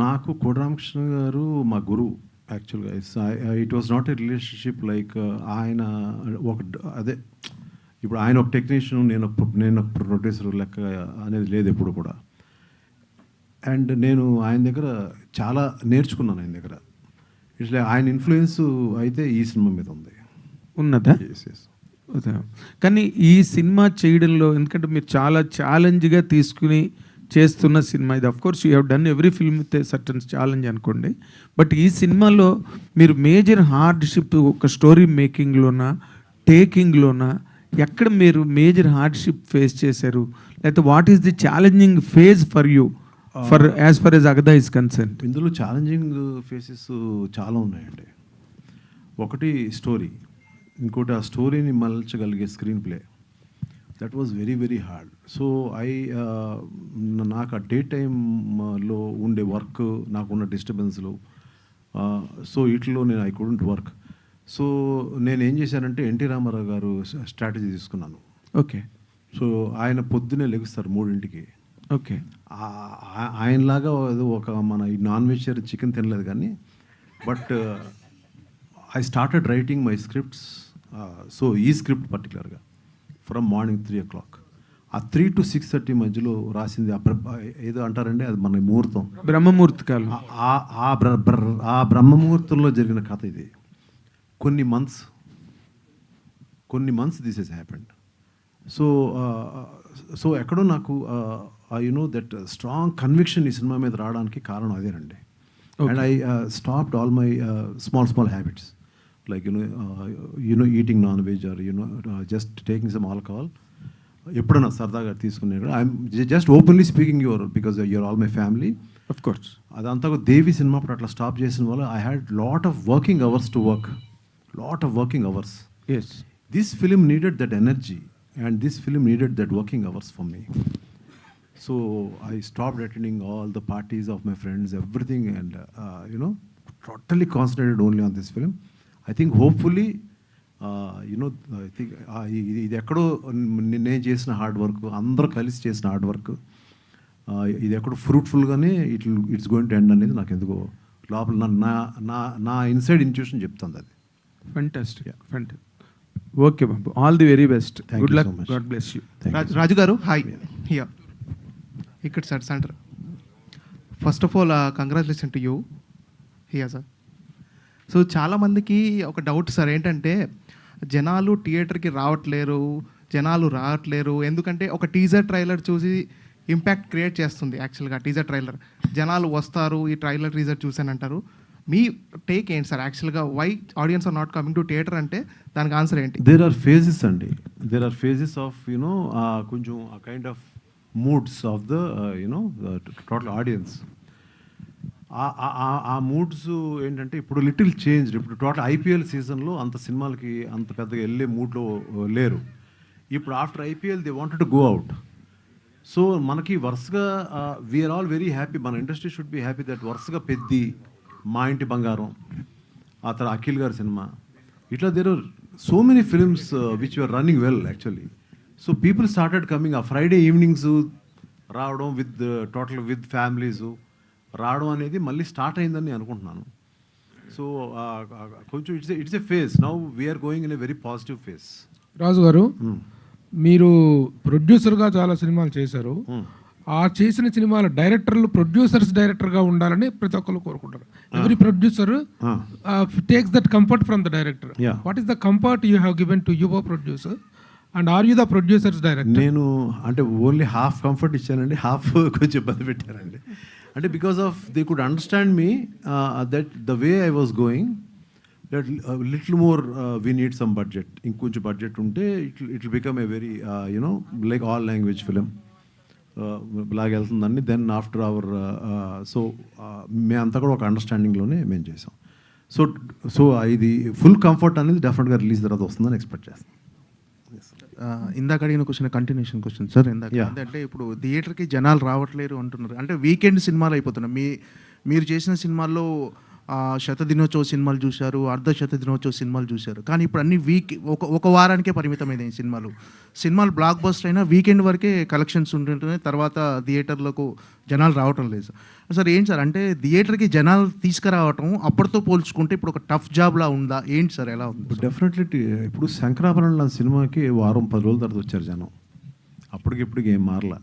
నాకు కోడి రామకృష్ణ గారు మా గురువు యాక్చువల్గా. It was not a relationship like ఆయన ఒక అదే ఇప్పుడు ఆయన ఒక టెక్నీషియన్, నేను ఒక ప్రొడ్యూసర్ లెక్క అనేది లేదు ఎప్పుడు కూడా. అండ్ నేను ఆయన దగ్గర చాలా నేర్చుకున్నాను ఆయన దగ్గర. ఇట్లా ఆయన ఇన్ఫ్లుయెన్స్ అయితే ఈ సినిమా మీద ఉంది. ఉన్నదా? కానీ ఈ సినిమా చేయడంలో, ఎందుకంటే మీరు చాలా ఛాలెంజ్గా తీసుకుని చేస్తున్న సినిమా ఇది. Of course you have done every film with certain challenge అనుకోండి, బట్ ఈ సినిమాలో మీరు మేజర్ హార్డ్షిప్ ఒక స్టోరీ మేకింగ్లోనా, టేకింగ్లోనా, ఎక్కడ మీరు మేజర్ హార్డ్షిప్ ఫేస్ చేశారు, లేకపోతే what is the challenging phase for you for as far as అగదా ఇస్ కన్సర్న్? ఇందులో ఛాలెంజింగ్ ఫేసెస్ చాలా ఉన్నాయండి. ఒకటి స్టోరీ, ఇంకోటి ఆ స్టోరీని మలచగలిగే screenplay. That was very very hard. So నాకు ఆ డే టైంలో ఉండే వర్క్, నాకున్న డిస్టర్బెన్స్లు, సో వీటిలో నేను ఐ కుడెంట్ వర్క్. సో నేను ఏం చేశానంటే ఎన్టీ రామారావు గారు స్ట్రాటజీ తీసుకున్నాను. ఓకే. సో ఆయన పొద్దునే లెగుస్తారు 3ంటికి. ఓకే. ఆయనలాగా ఒక మన ఈ నాన్ వెజిటేరియన్ చికెన్ తినలేదు కానీ, but I started writing my scripts. So ఈ స్క్రిప్ట్ పర్టికులర్గా ఫ్రమ్ మార్నింగ్ 3 o'clock, ఆ 3 to 6:30 మధ్యలో రాసింది. ఏదో అంటారండి, అది మన ముహూర్తం, బ్రహ్మముహూర్తకాలం. ఆ బ్రహ్మముహూర్తంలో జరిగిన కథ ఇది. కొన్ని months this has happened. So ఎక్కడో నాకు దట్ స్ట్రాంగ్ కన్విక్షన్ ఈ సినిమా మీద రావడానికి కారణం అదేనండి. And I stopped all my small habits like eating non veg or just taking some alcohol. ఎప్పుడన్నా సరదాగా తీసుకునే I'm just openly speaking because you're all my family. Of course అదంతా దేవి సినిమా అప్పుడు అట్లా స్టాప్ చేసిన వల్ల I had lot of working hours to work, lot of working hours. Yes, this film needed that energy and this film needed that working hours for me. So I stopped attending all the parties of my friends, everything, and totally concentrated only on this film. I think hopefully I think ఇది ఎక్కడో నేను చేసిన హార్డ్ వర్క్, అందరూ కలిసి చేసిన హార్డ్ వర్క్, ఇది ఎక్కడో ఫ్రూట్ఫుల్గానే ఇట్స్ గోయింగ్ టు ఎండ్ అనేది నాకు ఎందుకో లోపల నా ఇన్సైడ్ ఇంట్యూషన్ చెప్తుంది అది. Fantastic, fantastic. ఓకే బాబు, all the very best, good luck, god bless you. Raju garu hi. Here ఇక్కడ sir centre. First of all congratulation to you here sir. So చాలామందికి ఒక డౌట్ సార్ ఏంటంటే, జనాలు థియేటర్కి రావట్లేరు ఎందుకంటే ఒక టీజర్ ట్రైలర్ చూసి ఇంపాక్ట్ క్రియేట్ చేస్తుంది. యాక్చువల్గా టీజర్ ట్రైలర్ జనాలు వస్తారు, ఈ ట్రైలర్ టీజర్ చూసానంటారు. మీ టేక్ ఏంటి సార్? యాక్చువల్గా why audience are not coming to theatre అంటే దానికి ఆన్సర్ ఏంటి? దేర్ ఆర్ ఫేజెస్ అండి, దేర్ ఆర్ ఫేజెస్ ఆఫ్ కొంచెం ఆ kind of moods of the total audience. ఆ మూడ్స్ ఏంటంటే ఇప్పుడు లిటిల్ చేంజ్. ఇప్పుడు టోటల్ IPL సీజన్లో అంత సినిమాలకి అంత పెద్దగా వెళ్ళే మూడ్లో లేరు. ఇప్పుడు after IPL they wanted to go out. So మనకి వరుసగా వీఆర్ ఆల్ వెరీ హ్యాపీ, మన industry should be happy that వరుసగా పెద్ది, మా ఇంటి బంగారం, ఆ తర్వాత అఖిల్ గారి సినిమా, ఇట్లా there are so many films which are running well actually. So people started coming. ఆ ఫ్రైడే ఈవినింగ్స్ రావడం విత్ ఫ్యామిలీస్ రావడం అనేది మళ్ళీ స్టార్ట్ అయిందని నేను అనుకుంటున్నాను. సో కొంచెం it's a phase. Now we are going in a very positive phase. Raju garu, మీరు ప్రొడ్యూసర్గా చాలా సినిమాలు చేశారు. ఆ చేసిన సినిమాల డైరెక్టర్లు డైరెక్టర్గా ఉండాలని ప్రతి ఒక్కరు కోరుకుంటారు. Every producer takes that comfort from the director. What is the comfort you have given to your producer and are you the producers director? నేను అంటే ఓన్లీ హాఫ్ కంఫర్ట్ ఇచ్చానండి, హాఫ్ కొంచెం ఇబ్బంది పెట్టారండి. అంటే because of they could understand me that the way I was going, that little more we need some budget. ఇంకొంచెం బడ్జెట్ ఉంటే it will become a very like all language film లాగా వెళ్తుందండి. దెన్ ఆఫ్టర్ అవర్ మేమంతా కూడా ఒక అండర్స్టాండింగ్లోనే మేము చేసాం. సో ఇది ఫుల్ కంఫర్ట్ అనేది డెఫినెట్గా రిలీజ్ తర్వాత వస్తుందని ఎక్స్పెక్ట్ చేస్తాం. ఇందాక అడిగిన క్వశ్చన్ కంటిన్యూషన్ క్వశ్చన్ సార్. అంటే ఇప్పుడు థియేటర్కి జనాలు రావట్లేరు అంటున్నారు, అంటే వీకెండ్ సినిమాలు అయిపోతున్నాయి. మీరు చేసిన సినిమాల్లో శతదినోత్సవ సినిమాలు చూశారు, అర్ధ శతదినోత్సవ సినిమాలు చూశారు. కానీ ఇప్పుడు అన్ని ఒక వారానికే పరిమితమైనవి సినిమాలు బ్లాక్ బస్టర్ అయినా వీకెండ్ వరకే కలెక్షన్స్ ఉంటుంటున్నాయి. తర్వాత థియేటర్లకు జనాలు రావటం లేదు సార్. ఏంటి సార్ అంటే థియేటర్కి జనాలు తీసుకురావటం అప్పటితో పోల్చుకుంటే ఇప్పుడు ఒక టఫ్ జాబ్లా ఉందా ఏంటి సార్, ఎలా ఉంది? డెఫినెట్లీ ఇప్పుడు శంకరాభరణం లాంటి సినిమాకి వారం 10 రోజుల తర్వాత వచ్చారు జనం. అప్పటికిప్పటికి ఏం మారలా.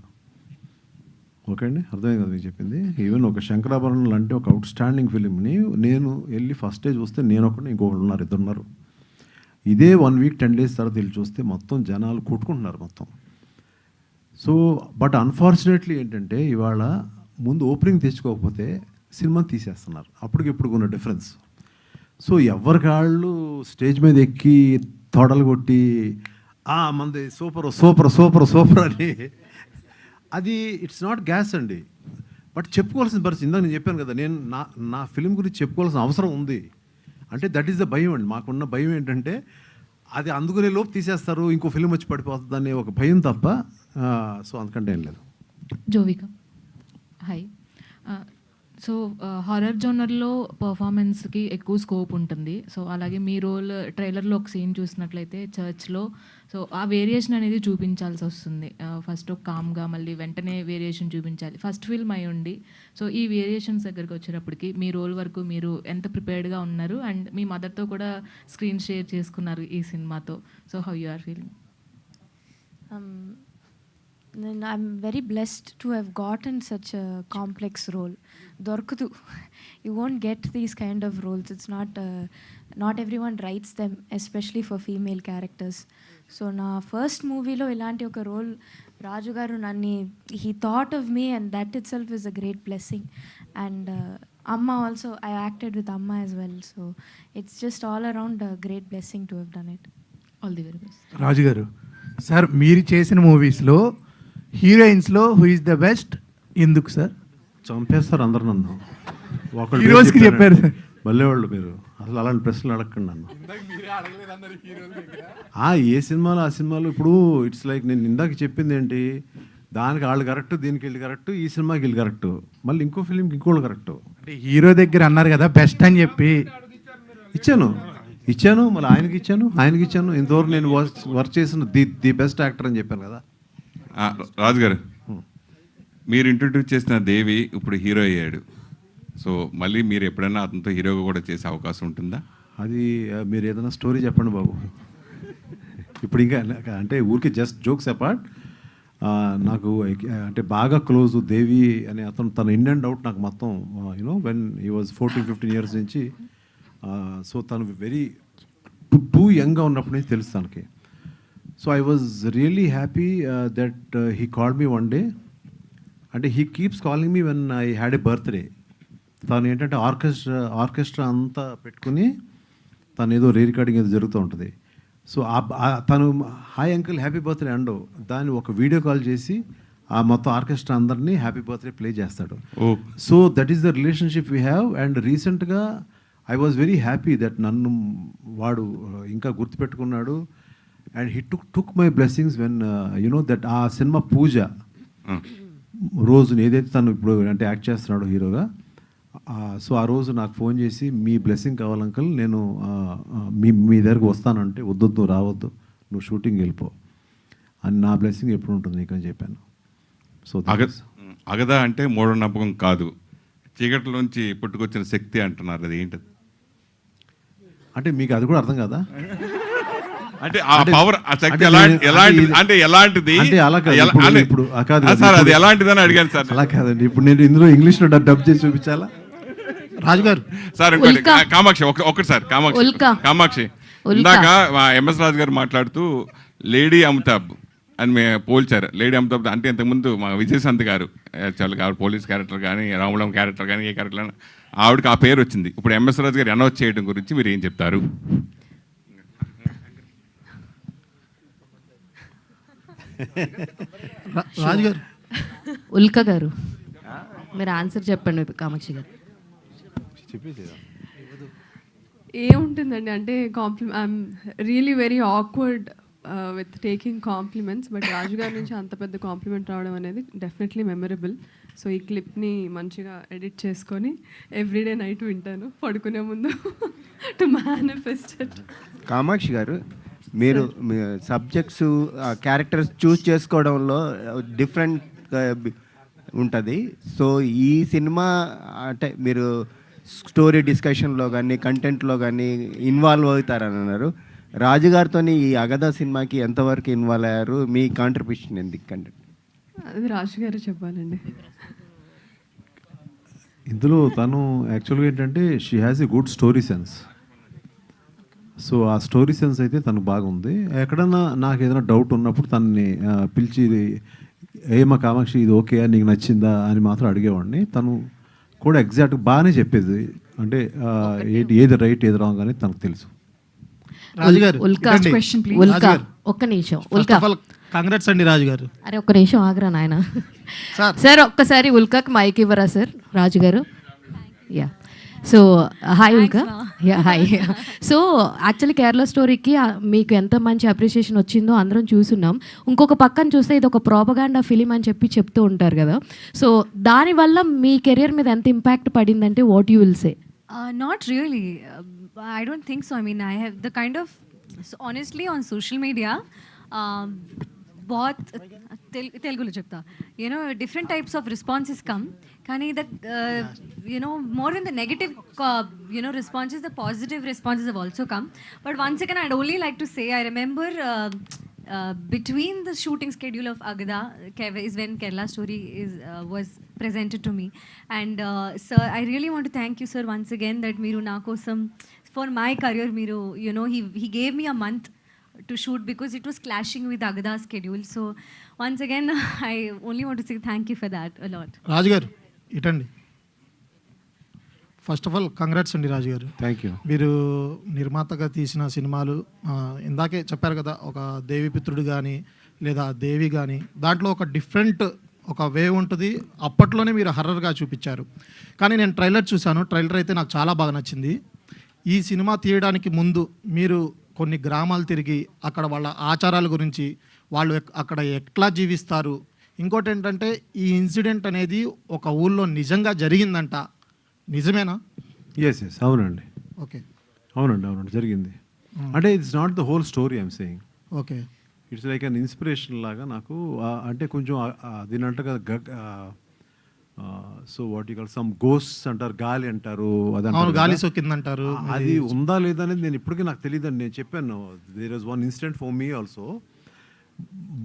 ఓకే అండి, అర్థమైంది కదా మీకు చెప్పింది. ఈవెన్ ఒక శంకరాభరణం లాంటి ఒక అవుట్ స్టాండింగ్ ఫిలింని నేను వెళ్ళి ఫస్ట్ డే చూస్తే నేను ఒకటి ఇంకొకరు ఉన్నారు, 2 ఉన్నారు. ఇదే 1 వీక్ 10 డేస్ తర్వాత వెళ్ళి చూస్తే మొత్తం జనాలు కొట్టుకుంటున్నారు మొత్తం. సో బట్ అన్ఫార్చునేట్లీ ఏంటంటే ఇవాళ ముందు ఓపెనింగ్ తెచ్చుకోకపోతే సినిమా తీసేస్తున్నారు. అప్పటికిప్పుడు ఉన్న డిఫరెన్స్. సో ఎవరికాళ్ళు స్టేజ్ మీద ఎక్కి తోడలు కొట్టి మంది సూపర్ సూపర్ సూపర్ సూపర్ అని అది ఇట్స్ నాట్ గ్యాస్ అండి. బట్ చెప్పుకోవాల్సిన పరిస్థితి ఇందాక నేను చెప్పాను కదా, నేను నా ఫిలిం గురించి చెప్పుకోవాల్సిన అవసరం ఉంది. అంటే దట్ ఈస్ ద భయం అండి. మాకున్న భయం ఏంటంటే అది అందుకునే లోపు తీసేస్తారు, ఇంకో ఫిలిం వచ్చి పడిపోతుంది అనే ఒక భయం తప్ప. సో అందుకంటే ఏం లేదు. జోవిక హాయ్. సో హారర్ జోనర్లో పర్ఫార్మెన్స్కి ఎక్కువ స్కోప్ ఉంటుంది. సో అలాగే మీ రోల్ ట్రైలర్లో ఒక సీన్ చూసినట్లయితే చర్చ్లో సో ఆ వేరియేషన్ అనేది చూపించాల్సి వస్తుంది. ఫస్ట్ ఒక కామ్గా మళ్ళీ వెంటనే వేరియేషన్ చూపించాలి. ఫస్ట్ ఫిల్మ్ అయి ఉండి సో ఈ వేరియేషన్స్ దగ్గరికి వచ్చేటప్పటికి మీ రోల్ వరకు మీరు ఎంత ప్రిపేర్డ్గా ఉన్నారు అండ్ మీ మదర్తో కూడా స్క్రీన్ షేర్ చేసుకున్నారు ఈ సినిమాతో. So how you are feeling? I'm very blessed to have gotten such a complex role. Dorkudu, you won't get these kind of roles. It's not everyone writes them, especially for female characters. So na first movie lo ilanti oka role Raju garu nanni he thought of me, and that itself is a great blessing. And Amma also, I acted with Amma as well. So it's just all around a great blessing to have done it. All the very best. Raju garu sir, మీరు చేసిన మూవీస్లో హీరోయిన్స్లో హూ ఇస్ ద బెస్ట్, ఎందుకు సార్? చంపేస్తారు అందరు నన్ను. ఈ రోజుకి చెప్పారు సార్. మళ్ళీ వాళ్ళు మీరు అసలు అలాంటి ప్రశ్నలు అడగండి నన్ను. ఏ సినిమాలు ఆ సినిమాలు ఇప్పుడు ఇట్స్ లైక్ నేను ఇందాక చెప్పింది ఏంటి, దానికి వాళ్ళు కరెక్ట్, దీనికి వెళ్ళి కరెక్ట్, ఈ సినిమాకి వెళ్ళి కరెక్ట్, మళ్ళీ ఇంకో ఫిలింకి ఇంకోళ్ళు కరెక్ట్. అంటే హీరో దగ్గర అన్నారు కదా బెస్ట్ అని చెప్పి ఇచ్చాను మళ్ళీ ఆయనకి ఇచ్చాను. ఇంతవరకు నేను వర్క్ చేసిన ది బెస్ట్ యాక్టర్ అని చెప్పాను కదా. రాజు గారు, మీరు ఇంట్రొడ్యూస్ చేసిన దేవి ఇప్పుడు హీరో అయ్యాడు. సో మళ్ళీ మీరు ఎప్పుడైనా అతనితో హీరోగా కూడా చేసే అవకాశం ఉంటుందా? అది మీరు ఏదైనా స్టోరీ చెప్పండి బాబు. ఇప్పుడు ఇంకా అంటే ఊరికి జస్ట్ జోక్స్ అపార్ట్, నాకు అంటే బాగా క్లోజ్ దేవి అనే అతను, తన ఇన్ అండ్ అవుట్ నాకు మొత్తం you know when he was 14-15 years నుంచి. సో తను వెరీ టూ యంగ్గా ఉన్నప్పటి నుంచి తెలుసు తనకి. So I was really happy that he called me one day. అంటే he keeps calling me when I had a birthday. తను ఏంటంటే ఆర్కెస్ట్రా అంతా పెట్టుకుని తను ఏదో రికార్డింగ్ ఏదో జరుగుతూ ఉంటుంది. సో తను hi uncle happy birthday and uh దాన్ని ఒక వీడియో కాల్ చేసి ఆ మొత్తం ఆర్కెస్ట్రా అందరినీ హ్యాపీ బర్త్డే ప్లే చేస్తాడు. So that is the relationship we have. And రీసెంట్గా I was very happy that నన్ను వాడు ఇంకా గుర్తుపెట్టుకున్నాడు. And he took my blessings when you know that ఆ సినిమా పూజ రోజుని ఏదైతే తను ఇప్పుడు అంటే యాక్ట్ చేస్తున్నాడు హీరోగా, సో ఆ రోజు నాకు ఫోన్ చేసి మీ బ్లెస్సింగ్ కావాలి అంకుల్, నేను మీ దగ్గరకు వస్తానంటే వద్దొద్దు రావద్దు, నువ్వు షూటింగ్ వెళ్ళిపో అని, నా బ్లెస్సింగ్ ఎప్పుడు ఉంటుంది నీకు అని చెప్పాను. సో అగదా అంటే మూఢనమ్మకం కాదు, చీకటిలోంచి పుట్టుకొచ్చిన శక్తి అంటున్నారు. అది ఏంటది? అంటే మీకు అది కూడా అర్థం కదా? అంటే ఆ పవర్ ఆ శక్తి ఎలాంటిది అంటే అలా కాదు. ఇప్పుడు సార్ అది ఎలాంటిదని అడిగాను సార్. అలా కాదండి, ఇప్పుడు నేను ఇందులో ఇంగ్లీష్లో డబ్ చేసి చూపించాలా? రాజుగారు సార్ ఇంకోటి కామాక్షి ఒకటి సార్ కామాక్షి ఇందాక ఎంఎస్ రాజు గారు మాట్లాడుతూ లేడీ అమితాబ్ అని పోల్చారు. లేడీ అమితాబ్ అంటే ఇంతకుముందు మా విజయశాంతి గారు చాలా పోలీస్ క్యారెక్టర్ కానీ రాములం క్యారెక్టర్ కానీ ఏ క్యారెక్టర్ ఆవిడకి ఆ పేరు వచ్చింది. ఇప్పుడు ఎంఎస్ రాజు గారు అనౌన్స్ చేయడం గురించి మీరు ఏం చెప్తారు? రాజుగారు ఉల్కా గారు మీరు ఆన్సర్ చెప్పండి. కామాక్షి గారు ఏముంటుందండి అంటే I'm really very awkward with taking compliments, but Raju గారి నుంచి అంత పెద్ద కాంప్లిమెంట్ రావడం అనేది డెఫినెట్లీ మెమరబుల్. సో ఈ క్లిప్ని మంచిగా ఎడిట్ చేసుకొని ఎవ్రీడే నైట్ వింటాను పడుకునే ముందు టు మేనిఫెస్ట్ ఇట్. కామాక్షి గారు, మీరు సబ్జెక్ట్స్ క్యారెక్టర్స్ చూస్ చేసుకోవడంలో డిఫరెంట్ ఉంటుంది. సో ఈ సినిమా అంటే మీరు స్టోరీ డిస్కషన్లో కానీ కంటెంట్లో కానీ ఇన్వాల్వ్ అవుతారని అన్నారు. రాజుగారితో ఈ అగదా సినిమాకి ఎంతవరకు ఇన్వాల్వ్ అయ్యారు? మీ కాంట్రిబ్యూషన్ ఎందుకు కంటెంట్? అది రాజు గారు చెప్పాలండి. ఇందులో తను యాక్చువల్గా ఏంటంటే she has a good story sense. So ఆ స్టోరీ సెన్స్ అయితే తనకు బాగుంది. ఎక్కడన్నా నాకు ఏదైనా డౌట్ ఉన్నప్పుడు తనని పిలిచి ఏమా కామాక్షి ఇది ఓకే నీకు నచ్చిందా అని మాత్రం అడిగేవాడిని. తను కూడా ఎగ్జాక్ట్ బాగానే చెప్పేది, అంటే ఏది రైట్ ఏది రాంగ్ అని తనకు తెలుసు. రాజుగారు ఒక్క నిమిషం ఉల్కా, కాంగ్రెట్స్ అండి రాజుగారు. అరే ఒక్క నిమిషం ఆగరా నాయన. సార్ ఒక్కసారి ఉల్కాకి మైక్ ఇవ్వరా sir? Raju garu, yeah. So hi Ulka. Yeah hi. So actually Kerala స్టోరీకి మీకు ఎంత మంచి అప్రిషియేషన్ వచ్చిందో అందరం చూస్తున్నాం. ఇంకొక పక్కన చూస్తే ఇది ఒక ప్రోపగాండా ఫిలిం అని చెప్తూ ఉంటారు కదా. సో దానివల్ల మీ కెరియర్ మీద ఎంత ఇంపాక్ట్ పడిందంటే what you will say? Not really. I don't think so. I mean, I have the kind of, so honestly, on social media, बहुत तेलुगुलो చెప్తా, you know, different types of responses come. కానీ the you know, more than the negative you know responses, the positive responses have also come. But once again, I'd only like to say, I remember between the shooting schedule of Agada is when Kerala Story was presented to me. And sir, I really want to thank you, sir, once again, that Miru na kosam for my career, Miru, you know, he gave me a month to shoot because it was clashing with Agada's schedule. So once again, I only want to say thank you for that a lot. రాజుగారు ఇటండి. ఫస్ట్ ఆఫ్ ఆల్ కంగ్రాట్స్ అండి రాజుగారు. Thank you. మీరు నిర్మాతగా తీసిన సినిమాలు ఇందాకే చెప్పారు కదా, ఒక దేవిపుత్రుడు కానీ లేదా దేవి కానీ, దాంట్లో ఒక డిఫరెంట్ ఒక వే ఉంటుంది. అప్పట్లోనే మీరు హర్రర్గా చూపించారు. కానీ నేను ట్రైలర్ చూశాను, ట్రైలర్ అయితే నాకు చాలా బాగా నచ్చింది. ఈ సినిమా తీయడానికి ముందు మీరు కొన్ని గ్రామాలు తిరిగి అక్కడ వాళ్ళ ఆచారాల గురించి, వాళ్ళు అక్కడ ఎట్లా జీవిస్తారు, ఇంకోటి ఏంటంటే ఈ ఇన్సిడెంట్ అనేది ఒక ఊళ్ళో నిజంగా జరిగిందంట, నిజమేనా? ఎస్ అవునండి. ఓకే, అవునండి జరిగింది. అంటే it's not the whole story I'm saying. Okay, it's like an inspiration లాగా నాకు. అంటే కొంచెం దీని అంట కదా, so what you call some ghosts అంటారు, గాలి అంటారు, గాలి సోకిందంటారు. అది ఉందా లేదా అనేది నేను ఇప్పటికీ నాకు తెలియదండి. నేను చెప్పాను there was one incident for me also.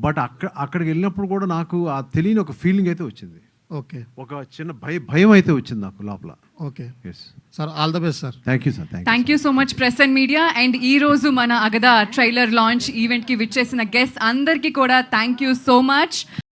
But అక్కడికి వెళ్ళినప్పుడు కూడా నాకు ఆ తెలియని ఒక ఫీలింగ్ అయితే వచ్చింది. ఓకే, ఒక చిన్న భయం అయితే వచ్చింది నాకు లోపల. Okay, yes sir, all the best sir. Thank you sir. Thank you so much press and media. And ఈ రోజు మన అగదా ట్రైలర్ లాంచ్ ఈవెంట్కి విచ్చేసిన గెస్ట్ అందరికీ కూడా థ్యాంక్ యూ సో మచ్.